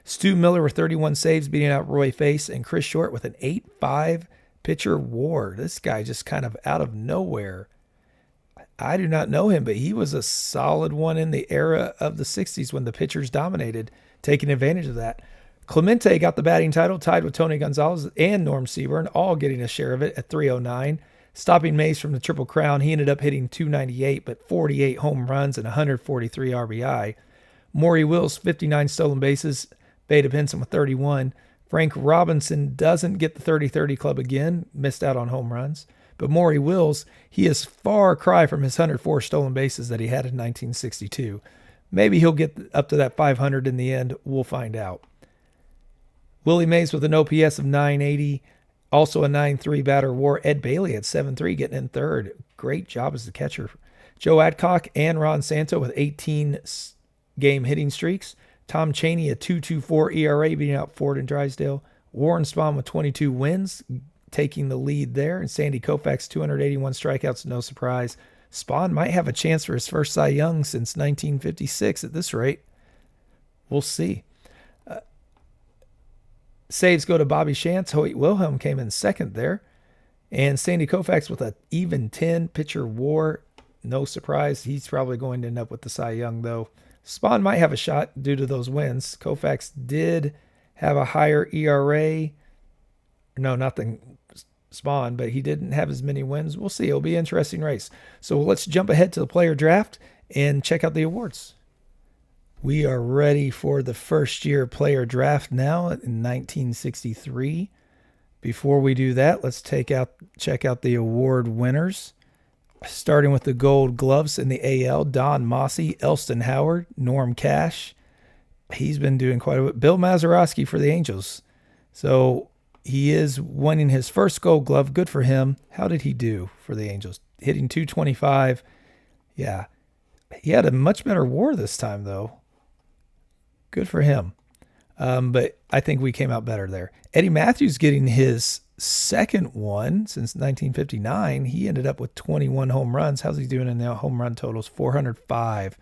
Stu Miller with 31 saves, beating out Roy Face, and Chris Short with an 8-5 pitcher WAR. This guy just kind of out of nowhere. I do not know him, but he was a solid one in the era of the 60s when the pitchers dominated, taking advantage of that. Clemente got the batting title, tied with Tony Gonzalez and Norm Seaburn, all getting a share of it at 309. Stopping Mays from the Triple Crown, he ended up hitting 298, but 48 home runs and 143 RBI. Maury Wills, 59 stolen bases. Beta Benson with 31. Frank Robinson doesn't get the 30-30 club again, missed out on home runs. But Maury Wills, he is far cry from his 104 stolen bases that he had in 1962. Maybe he'll get up to that 500 in the end. We'll find out. Willie Mays with an OPS of 980, also a 9.3 batter WAR. Ed Bailey at 7.3, getting in third. Great job as the catcher. Joe Adcock and Ron Santo with 18-game hitting streaks. Tom Chaney, a 2.24 ERA, beating out Ford and Drysdale. Warren Spahn with 22 wins, taking the lead there. And Sandy Koufax, 281 strikeouts, no surprise. Spahn might have a chance for his first Cy Young since 1956 at this rate. We'll see. Saves go to Bobby Shantz. Hoyt Wilhelm came in second there. And Sandy Koufax with an even 10 pitcher WAR. No surprise. He's probably going to end up with the Cy Young, though. Spahn might have a shot due to those wins. Koufax did have a higher ERA. No, nothing Spahn, but he didn't have as many wins. We'll see. It'll be an interesting race. So let's jump ahead to the player draft and check out the awards. We are ready for the first year player draft now in 1963. Before we do that, let's check out the award winners. Starting with the Gold Gloves in the AL, Don Mossy, Elston Howard, Norm Cash. He's been doing quite a bit. Bill Mazeroski for the Angels. So he is winning his first Gold Glove. Good for him. How did he do for the Angels? Hitting .225. Yeah. He had a much better WAR this time, though. Good for him. But I think we came out better there. Eddie Matthews getting his second one since 1959. He ended up with 21 home runs. How's he doing in the home run totals? 405.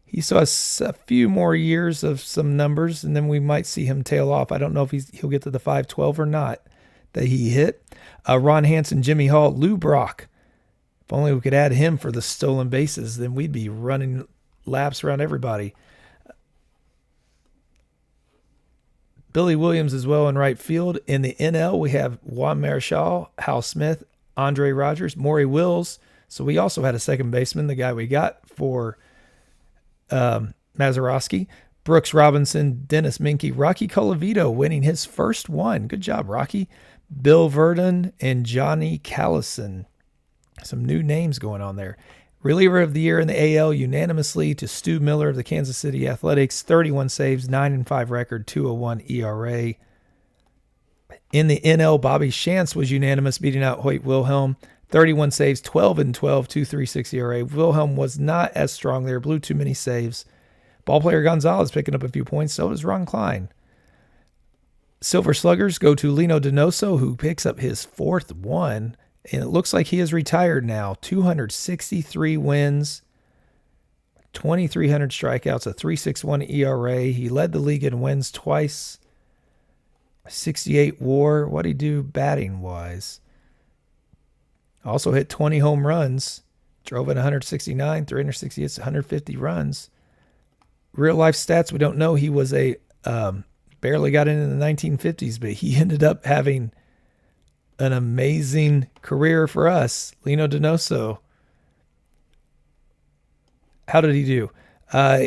He still has a few more years of some numbers, and then we might see him tail off. I don't know if he'll get to the 512 or not that he hit. Ron Hansen, Jimmy Hall, Lou Brock. If only we could add him for the stolen bases, then we'd be running laps around everybody. Billy Williams as well in right field. In the NL, we have Juan Marichal, Hal Smith, Andre Rogers, Maury Wills. So we also had a second baseman, the guy we got for Mazeroski. Brooks Robinson, Dennis Minke, Rocky Colavito winning his first one. Good job, Rocky. Bill Verdon and Johnny Callison. Some new names going on there. Reliever of the year in the AL unanimously to Stu Miller of the Kansas City Athletics. 31 saves, 9-5 record, 2.01 ERA. In the NL, Bobby Shantz was unanimous, beating out Hoyt Wilhelm. 31 saves, 12-12, 2.36 ERA. Wilhelm was not as strong there, blew too many saves. Ballplayer Gonzalez picking up a few points, so does Ron Klein. Silver Sluggers go to Lino Donoso, who picks up his fourth one. And it looks like he is retired now. 263 wins, 2,300 strikeouts, a 3.61 ERA. He led the league in wins twice. 68 WAR. What'd he do batting-wise? Also hit 20 home runs. Drove in 169, 368, 150 runs. Real-life stats, we don't know. He was barely got in the 1950s, but he ended up having an amazing career for us. Lino Donoso. How did he do?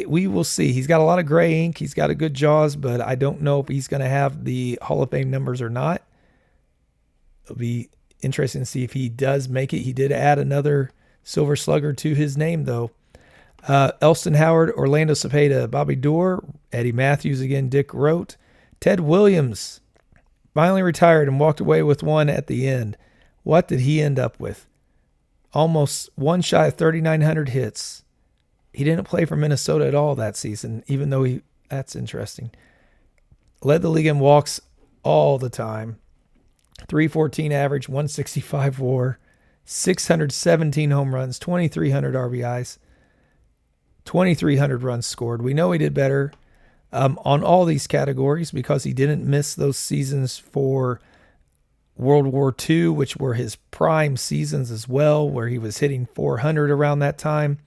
We will see. He's got a lot of gray ink. He's got a good jaws, but I don't know if he's going to have the Hall of Fame numbers or not. It'll be interesting to see if he does make it. He did add another Silver Slugger to his name, though. Elston Howard, Orlando Cepeda, Bobby Doerr, Eddie Matthews again, Dick Rote, Ted Williams finally retired and walked away with one at the end. What did he end up with? Almost one shy of 3,900 hits. He didn't play for Minnesota at all that season, even though that's interesting. Led the league in walks all the time. 314 average, 165 WAR, 617 home runs, 2,300 RBIs, 2,300 runs scored. We know he did better on all these categories because he didn't miss those seasons for World War II, which were his prime seasons as well, where he was hitting 400 around that time.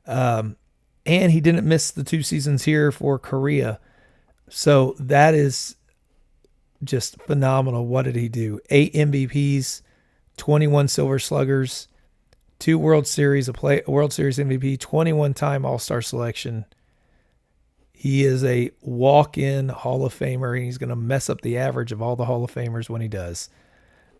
And he didn't miss the 2 seasons here for Korea. So that is just phenomenal. What did he do? 8 MVPs, 21 Silver Sluggers, 2 World Series, a World Series MVP, 21-time All-Star selection. He is a walk-in Hall of Famer, and he's going to mess up the average of all the Hall of Famers when he does.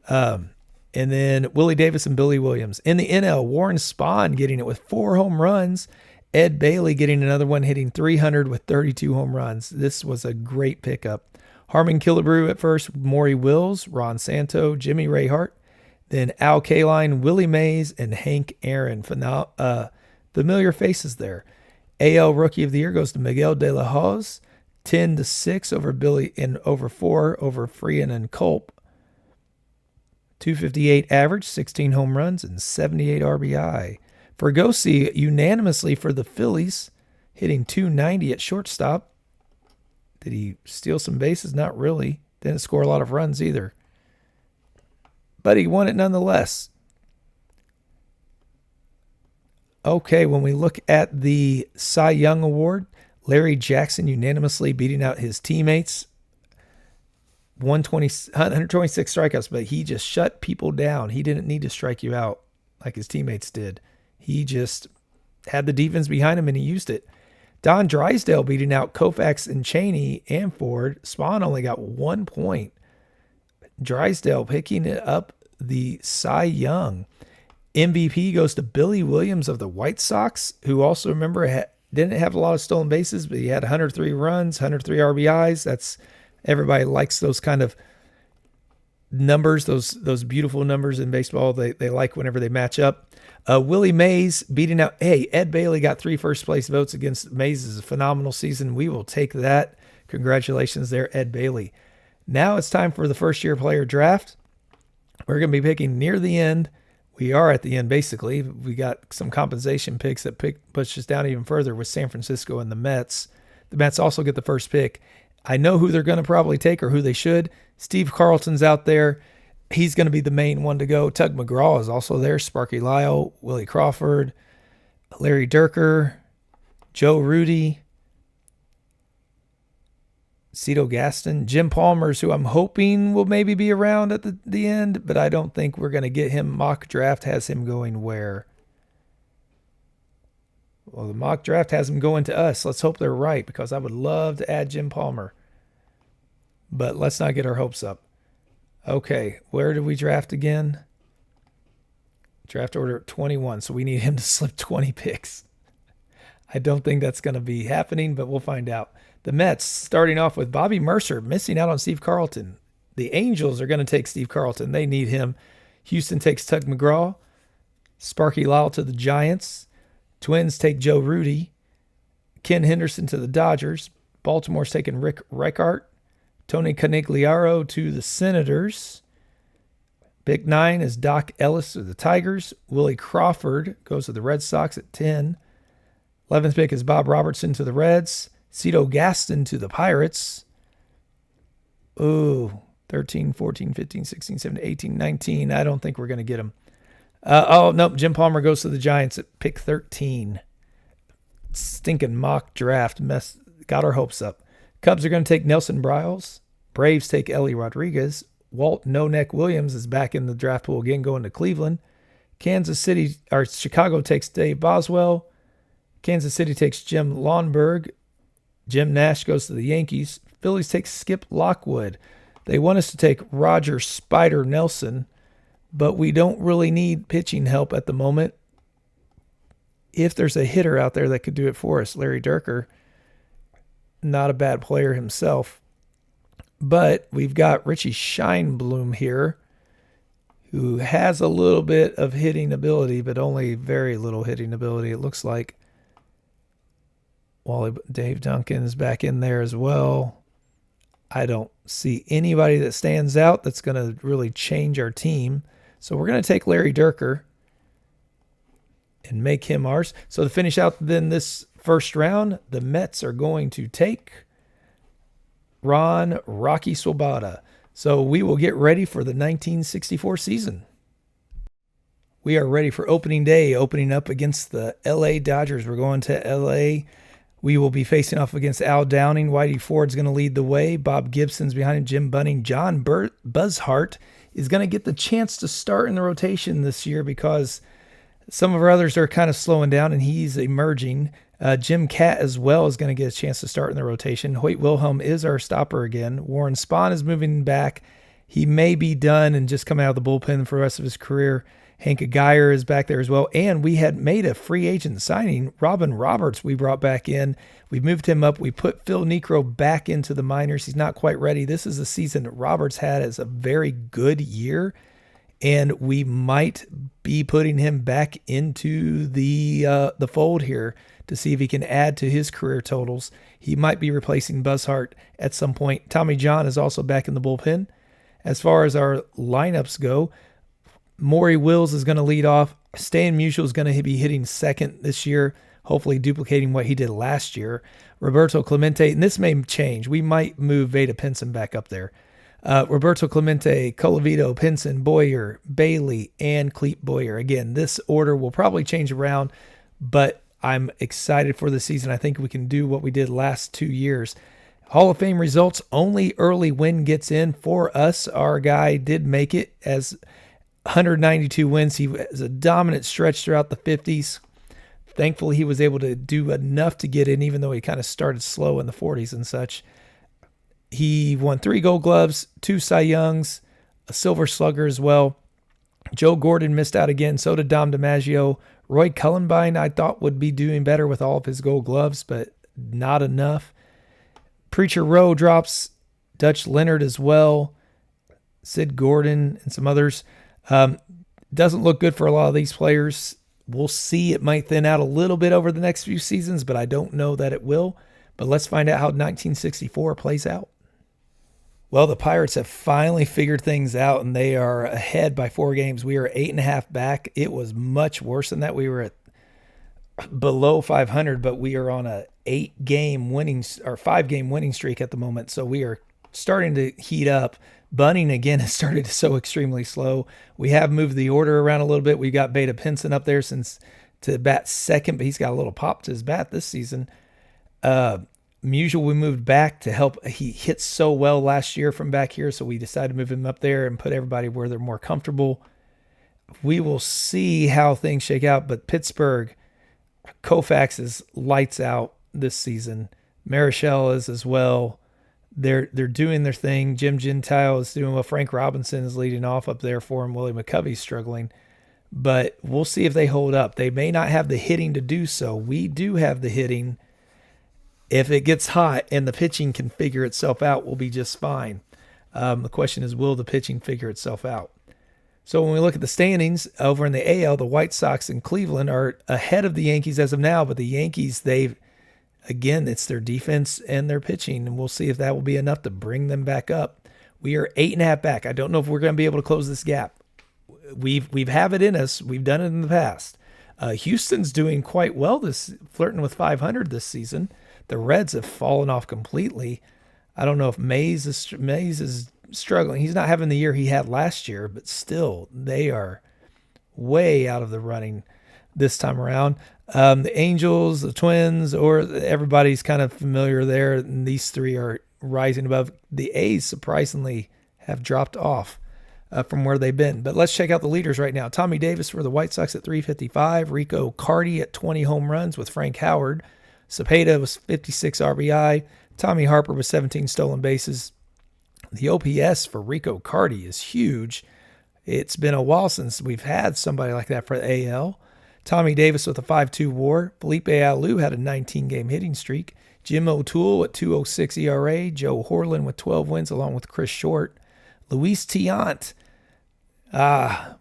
And then Willie Davis and Billy Williams. In the NL, Warren Spahn getting it with 4 home runs. Ed Bailey getting another one, hitting 300 with 32 home runs. This was a great pickup. Harmon Killebrew at first, Maury Wills, Ron Santo, Jimmy Rayhart, then Al Kaline, Willie Mays, and Hank Aaron. Familiar faces there. AL Rookie of the Year goes to Miguel De La Hoz, 10-6 over Billy and over 4 over Freehan and Culp. 258 average, 16 home runs, and 78 RBI. Fergosi unanimously for the Phillies, hitting 290 at shortstop. Did he steal some bases? Not really. Didn't score a lot of runs either. But he won it nonetheless. Okay, when we look at the Cy Young Award, Larry Jackson unanimously beating out his teammates. 126 strikeouts, but he just shut people down. He didn't need to strike you out like his teammates did. He just had the defense behind him and he used it. Don Drysdale beating out Koufax and Cheney and Ford. Spahn only got 1 point. Drysdale picking it up the Cy Young. MVP goes to Billy Williams of the White Sox, who also, remember, didn't have a lot of stolen bases, but he had 103 runs, 103 RBIs. That's everybody likes those kind of numbers, those beautiful numbers in baseball. They like whenever they match up. Willie Mays beating out. Hey, Ed Bailey got 3 first-place votes against Mays. Is a phenomenal season. We will take that. Congratulations there, Ed Bailey. Now it's time for the first-year player draft. We're going to be picking near the end. We are at the end, basically. We got some compensation picks that push us down even further with San Francisco and the Mets. The Mets also get the first pick. I know who they're going to probably take or who they should. Steve Carlton's out there. He's going to be the main one to go. Tug McGraw is also there. Sparky Lyle, Willie Crawford, Larry Dierker, Joe Rudy, Cito Gaston, Jim Palmer's, who I'm hoping will maybe be around at the end, but I don't think we're going to get him. Mock draft has him going where? Well, the mock draft has him going to us. Let's hope they're right, because I would love to add Jim Palmer. But let's not get our hopes up. Okay, where did we draft again? Draft order 21, so we need him to slip 20 picks. I don't think that's going to be happening, but we'll find out. The Mets, starting off with Bobby Mercer, missing out on Steve Carlton. The Angels are going to take Steve Carlton. They need him. Houston takes Tug McGraw. Sparky Lyle to the Giants. Twins take Joe Rudy. Ken Henderson to the Dodgers. Baltimore's taking Rick Reichart. Tony Canigliaro to the Senators. Pick 9 is Doc Ellis to the Tigers. Willie Crawford goes to the Red Sox at 10. 11th pick is Bob Robertson to the Reds. Cito Gaston to the Pirates. Ooh, 13, 14, 15, 16, 17, 18, 19. I don't think we're going to get him. Nope. Jim Palmer goes to the Giants at pick 13. Stinking mock draft mess. Got our hopes up. Cubs are going to take Nelson Briles. Braves take Ellie Rodriguez. Walt No Neck Williams is back in the draft pool again, going to Cleveland. Chicago takes Dave Boswell. Kansas City takes Jim Lonberg. Jim Nash goes to the Yankees. Phillies take Skip Lockwood. They want us to take Roger Spider Nelson, but we don't really need pitching help at the moment. If there's a hitter out there that could do it for us, Larry Dierker, not a bad player himself. But we've got Richie Scheinblum here, who has a little bit of hitting ability, but only very little hitting ability, it looks like. Dave Duncan is back in there as well. I don't see anybody that stands out that's going to really change our team. So we're going to take Larry Dierker and make him ours. So to finish out then this first round, the Mets are going to take Ron Rocky Swoboda. So we will get ready for the 1964 season. We are ready for opening day, opening up against the LA Dodgers. We're going to LA. We will be facing off against Al Downing. Whitey Ford's going to lead the way. Bob Gibson's behind him. Jim Bunning. John Buzzhart is going to get the chance to start in the rotation this year because some of our others are kind of slowing down and he's emerging. Jim Catt as well is going to get a chance to start in the rotation. Hoyt Wilhelm is our stopper again. Warren Spahn is moving back. He may be done and just coming out of the bullpen for the rest of his career. Hank Geyer is back there as well. And we had made a free agent signing. Robin Roberts we brought back in. We moved him up. We put Phil Necro back into the minors. He's not quite ready. This is a season that Roberts had as a very good year. And we might be putting him back into the fold here to see if he can add to his career totals. He might be replacing Buzzhart at some point. Tommy John is also back in the bullpen. As far as our lineups go, Maury Wills is going to lead off. Stan Musial is going to be hitting second this year, hopefully duplicating what he did last year. Roberto Clemente, and this may change. We might move Veda Pinson back up there. Roberto Clemente, Colavito, Pinson, Boyer, Bailey, and Cleet Boyer. Again, this order will probably change around, but I'm excited for the season. I think we can do what we did last 2 years. Hall of Fame results, only early win gets in for us. Our guy did make it as 192 wins. He was a dominant stretch throughout the 50s. Thankfully, he was able to do enough to get in, even though he kind of started slow in the 40s and such. He won 3 Gold Gloves, 2 Cy Youngs, a Silver Slugger as well. Joe Gordon missed out again. So did Dom DiMaggio. Roy Cullenbine, I thought, would be doing better with all of his Gold Gloves, but not enough. Preacher Rowe drops. Dutch Leonard as well. Sid Gordon and some others. Doesn't look good for a lot of these players. We'll see. It might thin out a little bit over the next few seasons, but I don't know that it will. But let's find out how 1964 plays out. Well, the Pirates have finally figured things out, and they are ahead by 4 games. We are 8.5 back. It was much worse than that. We were at below 500, but we are on a 5-game winning streak at the moment. So we are starting to heat up. Bunting again has started so extremely slow. We have moved the order around a little bit. We got Beta Pinson up there to bat second, but he's got a little pop to his bat this season. Musial we moved back to help. He hit so well last year from back here, so we decided to move him up there and put everybody where they're more comfortable. We will see how things shake out, but Pittsburgh, Koufax is lights out this season. Marichal is as well. They're doing their thing. Jim Gentile is doing well. Frank Robinson is leading off up there for him. Willie McCovey's struggling. But we'll see if they hold up. They may not have the hitting to do so. We do have the hitting. If it gets hot and the pitching can figure itself out, we'll be just fine. The question is, will the pitching figure itself out? So when we look at the standings over in the AL, the White Sox and Cleveland are ahead of the Yankees as of now, but the Yankees, again, it's their defense and their pitching, and we'll see if that will be enough to bring them back up. We are 8.5 back. I don't know if we're going to be able to close this gap. We've have it in us. We've done it in the past. Houston's doing quite well flirting with 500 this season. The Reds have fallen off completely. I don't know if Mays is struggling. He's not having the year he had last year, but still, they are way out of the running this time around. The Angels, the Twins, or everybody's kind of familiar there, and these 3 are rising above. The A's, surprisingly, have dropped off from where they've been. But let's check out the leaders right now. Tommy Davis for the White Sox at 355. Rico Carty at 20 home runs with Frank Howard. Cepeda was 56 RBI. Tommy Harper with 17 stolen bases. The OPS for Rico Carty is huge. It's been a while since we've had somebody like that for the AL. Tommy Davis with a 5.2 WAR. Felipe Alou had a 19-game hitting streak. Jim O'Toole at 2.06 ERA. Joe Horlin with 12 wins along with Chris Short. Luis Tiant.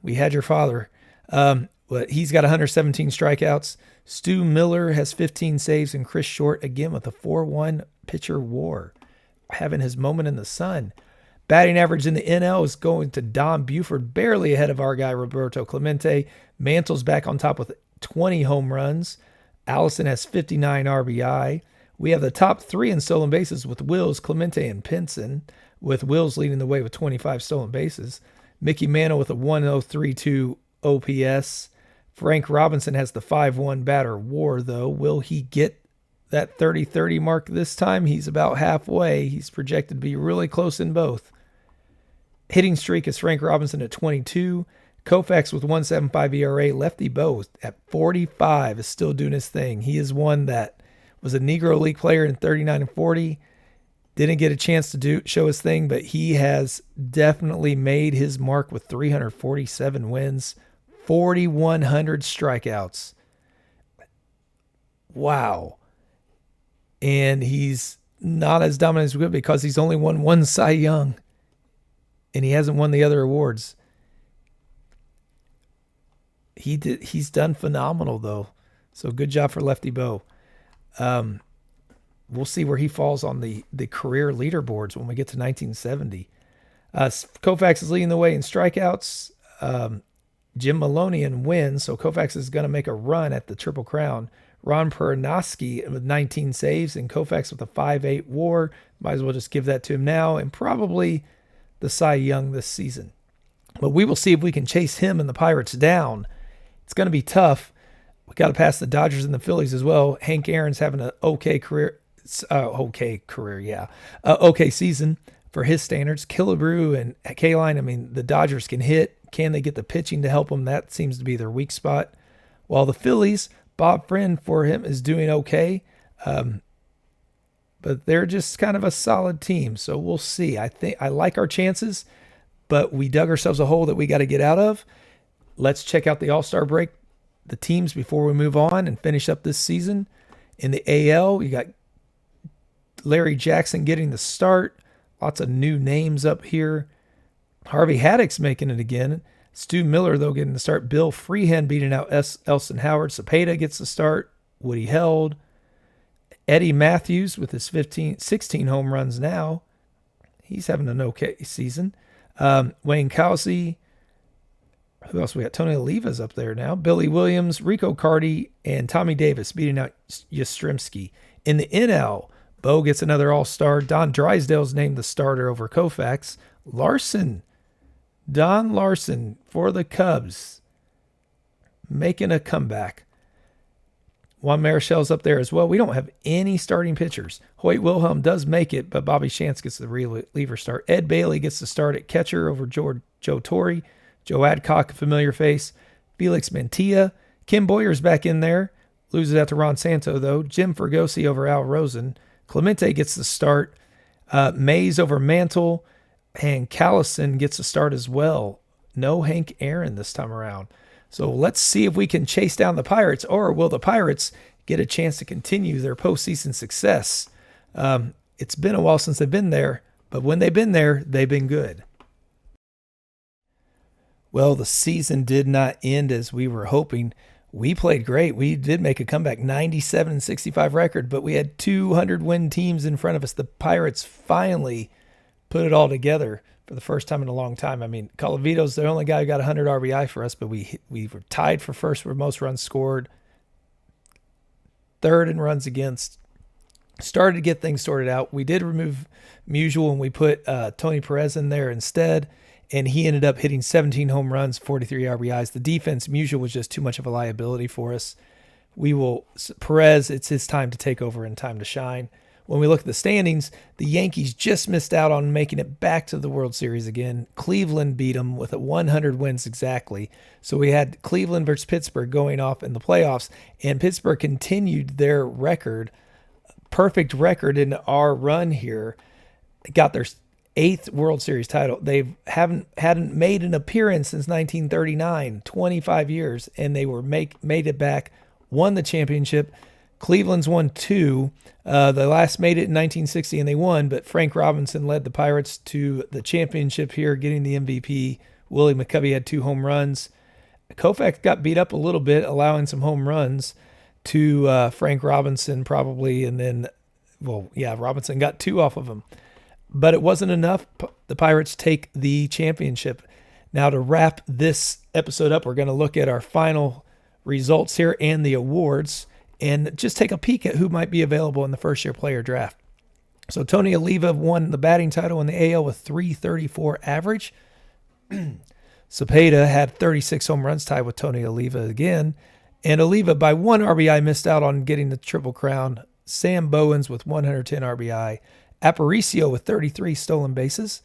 We had your father. But he's got 117 strikeouts. Stu Miller has 15 saves, and Chris Short, again, with a 4.1 pitcher WAR, having his moment in the sun. Batting average in the NL is going to Don Buford, barely ahead of our guy, Roberto Clemente. Mantle's back on top with 20 home runs. Allison has 59 RBI. We have the top 3 in stolen bases with Wills, Clemente, and Pinson, with Wills leading the way with 25 stolen bases. Mickey Mantle with a 1.032 OPS. Frank Robinson has the 5.1 batter WAR, though. Will he get that 30-30 mark this time? He's about halfway. He's projected to be really close in both. Hitting streak is Frank Robinson at 22. Koufax with 1.75 ERA. Lefty Bo at 45 is still doing his thing. He is one that was a Negro League player in 39 and 40. Didn't get a chance to show his thing, but he has definitely made his mark with 347 wins. 4,100 strikeouts. Wow. And he's not as dominant as we could because he's only won 1 Cy Young. And he hasn't won the other awards. He's done phenomenal, though. So good job for Lefty Bo. We'll see where he falls on the career leaderboards when we get to 1970. Koufax is leading the way in strikeouts. Jim Maloney in wins, so Koufax is going to make a run at the Triple Crown. Ron Pernoski with 19 saves and Koufax with a 5.8 WAR. Might as well just give that to him now, and probably the Cy Young this season. But we will see if we can chase him and the Pirates down. It's going to be tough. We got to pass the Dodgers and the Phillies as well. Hank Aaron's having an okay season for his standards. Killebrew and Kaline, I mean, the Dodgers can hit. Can they get the pitching to help them? That seems to be their weak spot. While the Phillies, Bob Friend for him is doing okay. But they're just kind of a solid team. So we'll see. I think I like our chances, but we dug ourselves a hole that we got to get out of. Let's check out the All-Star break, the teams before we move on and finish up this season. In the AL, you got Larry Jackson getting the start. Lots of new names up here. Harvey Haddock's making it again. Stu Miller, though, getting the start. Bill Freehan beating out Elson Howard. Cepeda gets the start. Woody Held. Eddie Matthews with his 16 home runs now. He's having an okay season. Wayne Kelsey. Who else we got? Tony Oliva's up there now. Billy Williams, Rico Carty, and Tommy Davis beating out Yastrzemski. In the NL, Bo gets another All-Star. Don Drysdale's named the starter over Koufax. Don Larson for the Cubs, making a comeback. Juan Marichel's up there as well. We don't have any starting pitchers. Hoyt Wilhelm does make it, but Bobby Shantz gets the reliever start. Ed Bailey gets the start at catcher over Joe Torre. Joe Adcock, a familiar face. Felix Mantilla. Kim Boyer's back in there. Loses out to Ron Santo, though. Jim Fergosi over Al Rosen. Clemente gets the start. Mays over Mantle. And Callison gets the start as well. No Hank Aaron this time around. So let's see if we can chase down the Pirates, or will the Pirates get a chance to continue their postseason success? It's been a while since they've been there, but when they've been there, they've been good. Well, the season did not end as we were hoping. We played great. We did make a comeback, 97-65 record, but we had 200-win teams in front of us. The Pirates finally put it all together for the first time in a long time. I mean, Colavito's the only guy who got 100 RBI for us, but we were tied for first for most runs scored, third in runs against. Started to get things sorted out. We did remove Musial and we put Tony Perez in there instead, and he ended up hitting 17 home runs, 43 RBIs. The defense, Musial was just too much of a liability for us. Perez, it's his time to take over and time to shine. When we look at the standings, the Yankees just missed out on making it back to the World Series again. Cleveland beat them with 100 wins exactly. So we had Cleveland versus Pittsburgh going off in the playoffs, and Pittsburgh continued their record, perfect record in our run here. They got their 8th World Series title. They hadn't made an appearance since 1939, 25 years, and they were made it back, won the championship. Cleveland's won 2. They last made it in 1960 and they won, but Frank Robinson led the Pirates to the championship here, getting the MVP. Willie McCovey had 2 home runs. Koufax got beat up a little bit, allowing some home runs to Frank Robinson probably, and then, Robinson got 2 off of him. But it wasn't enough. The Pirates take the championship. Now, to wrap this episode up, we're going to look at our final results here and the awards, and just take a peek at who might be available in the first-year player draft. So Tony Oliva won the batting title in the AL with 334 average. Cepeda had 36 home runs, tied with Tony Oliva again. And Oliva, by 1 RBI, missed out on getting the Triple Crown. Sam Bowens with 110 RBI. Aparicio with 33 stolen bases.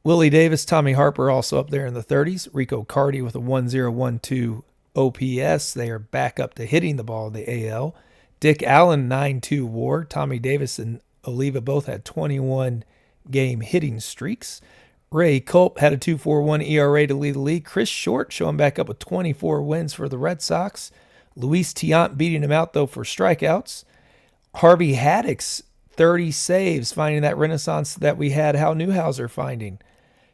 Willie Davis, Tommy Harper also up there in the 30s. Rico Carty with a 1.012 OPS. They are back up to hitting the ball in the AL. Dick Allen, 9.2 WAR. Tommy Davis and Oliva both had 21 game hitting streaks. Ray Culp had a 2.41 ERA to lead the league. Chris Short showing back up with 24 wins for the Red Sox. Luis Tiant beating him out, though, for strikeouts. Harvey Haddock's 30 saves, finding that renaissance that we had Hal Newhouser finding.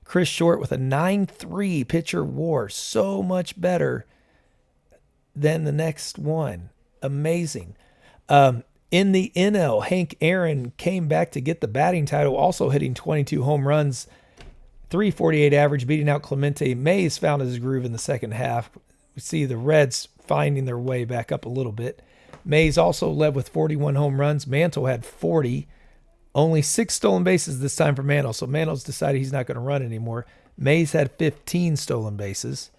Chris Short with a 9.3 pitcher WAR. So much better than the next one. Amazing. In the NL, Hank Aaron came back to get the batting title, also hitting 22 home runs, 3.48 average, beating out Clemente. Mays found his groove in the second half. We see the Reds finding their way back up a little bit. Mays also led with 41 home runs. Mantle had 40. Only 6 stolen bases this time for Mantle, so Mantle's decided he's not going to run anymore. Mays had 15 stolen bases.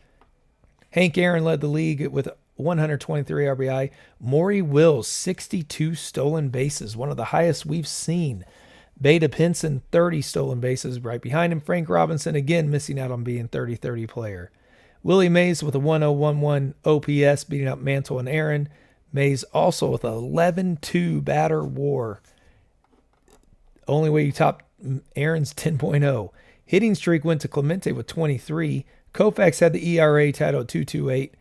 Hank Aaron led the league with 123 RBI. Maury Wills, 62 stolen bases, one of the highest we've seen. Beta Pinson, 30 stolen bases. Right behind him, Frank Robinson, again missing out on being 30-30 player. Willie Mays with a 1.011 OPS, beating out Mantle and Aaron. Mays also with a 11-2 batter WAR. Only way you top Aaron's 10.0. Hitting streak went to Clemente with 23. Koufax had the ERA title at 2.28.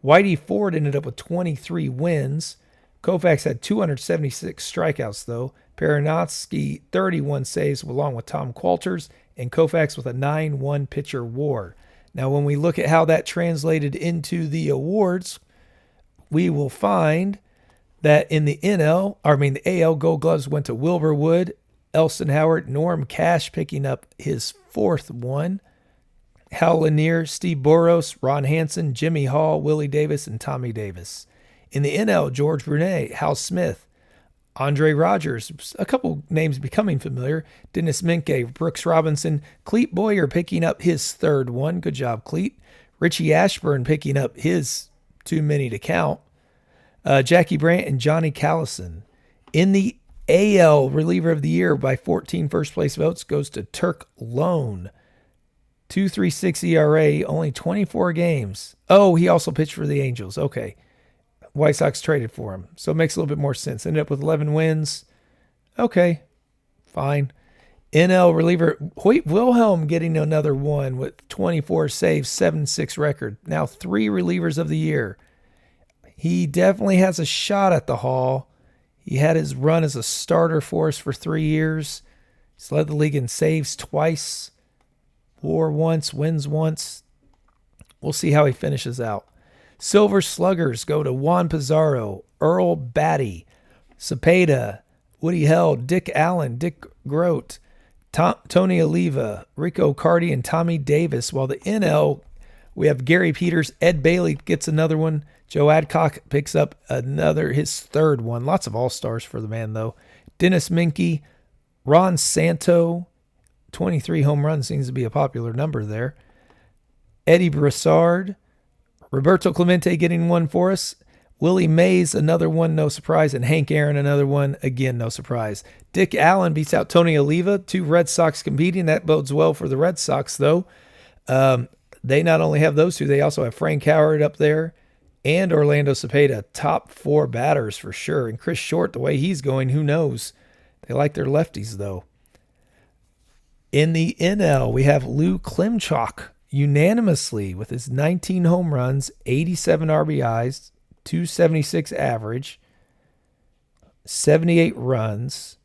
Whitey Ford ended up with 23 wins. Koufax had 276 strikeouts, though. Peronotsky, 31 saves, along with Tom Qualters, and Koufax with a 9-1 pitcher WAR. Now, when we look at how that translated into the awards, we will find that in the the AL Gold Gloves went to Wilbur Wood, Elston Howard, Norm Cash picking up his 4th one. Hal Lanier, Steve Boros, Ron Hansen, Jimmy Hall, Willie Davis, and Tommy Davis. In the NL, George Brunet, Hal Smith, Andre Rogers, a couple names becoming familiar, Dennis Menke, Brooks Robinson, Cleet Boyer picking up his 3rd one. Good job, Cleet. Richie Ashburn picking up his too many to count. Jackie Brandt and Johnny Callison. In the AL Reliever of the Year by 14 first place votes goes to Turk Lone. 2.36 ERA, only 24 games. Oh, he also pitched for the Angels. Okay. White Sox traded for him, so it makes a little bit more sense. Ended up with 11 wins. Okay, fine. NL reliever Hoyt Wilhelm getting another one with 24 saves, 7.6 record. Now 3 relievers of the year. He definitely has a shot at the Hall. He had his run as a starter for us for 3 years. He's led the league in saves twice, WAR once, wins once. We'll see how he finishes out. Silver Sluggers go to Juan Pizarro, Earl Batty, Cepeda, Woody Held, Dick Allen, Dick Grote, Tony Oliva, Rico Cardi, and Tommy Davis. While the NL, we have Gary Peters, Ed Bailey gets another one. Joe Adcock picks up his 3rd one. Lots of all-stars for the man, though. Dennis Menke, Ron Santo, 23 home runs seems to be a popular number there. Eddie Broussard, Roberto Clemente getting one for us. Willie Mays, another one, no surprise. And Hank Aaron, another one, again, no surprise. Dick Allen beats out Tony Oliva. 2 Red Sox competing. That bodes well for the Red Sox, though. They not only have those 2, they also have Frank Howard up there and Orlando Cepeda. Top 4 batters for sure. And Chris Short, the way he's going, who knows? They like their lefties, though. In the NL, we have Lou Klimchok unanimously with his 19 home runs, 87 RBIs, 276 average, 78 runs.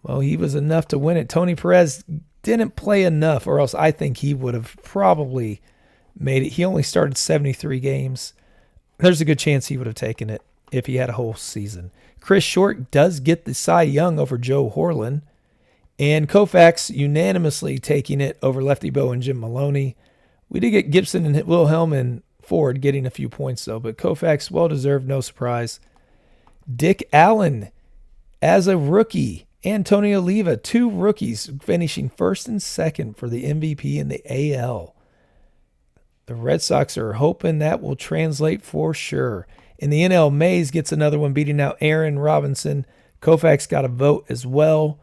Well, he was enough to win it. Tony Perez didn't play enough, or else I think he would have probably made it. He only started 73 games. There's a good chance he would have taken it if he had a whole season. Chris Short does get the Cy Young over Joe Horlin. And Koufax unanimously taking it over Lefty Bo and Jim Maloney. We did get Gibson and Wilhelm and Ford getting a few points, though. But Koufax, well-deserved, no surprise. Dick Allen, as a rookie. And Tony Oliva, 2 rookies, finishing 1st and 2nd for the MVP in the AL. The Red Sox are hoping that will translate for sure. In the NL, Mays gets another one, beating out Aaron Robinson. Koufax got a vote as well.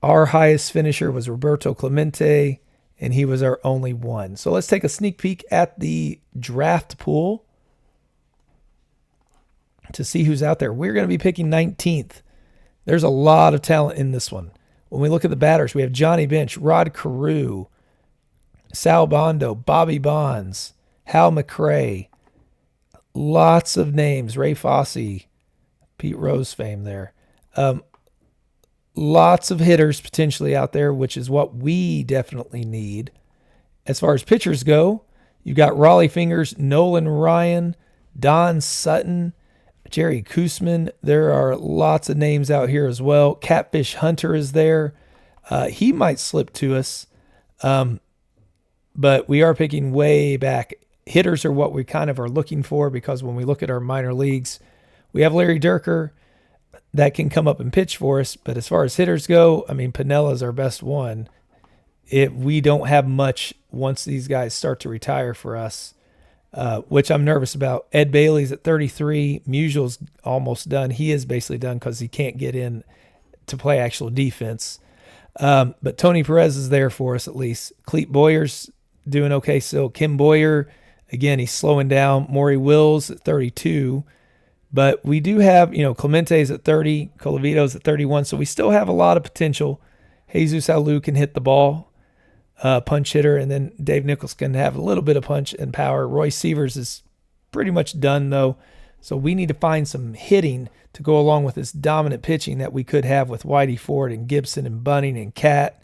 Our highest finisher was Roberto Clemente, and he was our only one. So let's take a sneak peek at the draft pool to see who's out there. We're going to be picking 19th. There's a lot of talent in this one. When we look at the batters, we have Johnny Bench, Rod Carew, Sal Bondo, Bobby Bonds, Hal McRae. Lots of names. Ray Fosse, Pete Rose fame there. Lots of hitters potentially out there, which is what we definitely need. As far as pitchers go, you've got Raleigh Fingers, Nolan Ryan, Don Sutton, Jerry Koosman. There are lots of names out here as well. Catfish Hunter is there. He might slip to us, but we are picking way back. Hitters are what we kind of are looking for, because when we look at our minor leagues, we have Larry Dierker that can come up and pitch for us. But as far as hitters go, I mean, Pinella's our best one. We don't have much once these guys start to retire for us. which I'm nervous about. Ed Bailey's at 33. Musial's almost done. He is basically done because he can't get in to play actual defense. But Tony Perez is there for us at least. Cleet Boyer's doing okay still. Kim Boyer, again, he's slowing down. Maury Wills at 32. But we do have, Clemente's at 30, Colavito's at 31, so we still have a lot of potential. Jesus Alou can hit the ball, punch hitter, and then Dave Nichols can have a little bit of punch and power. Roy Sievers is pretty much done, though, so we need to find some hitting to go along with this dominant pitching that we could have with Whitey Ford and Gibson and Bunning and Cat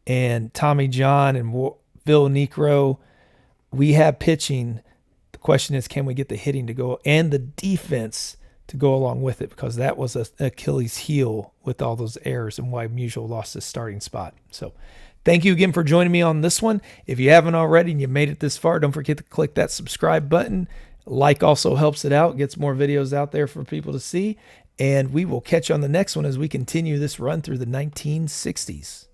and Tommy John and Phil Necro. We have pitching. Question is, can we get the hitting to go and the defense to go along with it, because that was an Achilles heel with all those errors and why Musial lost his starting spot. So thank you again for joining me on this one. If you haven't already and you made it this far, don't forget to click that subscribe button. Like also helps it out, gets more videos out there for people to see, and we will catch you on the next one as we continue this run through the 1960s.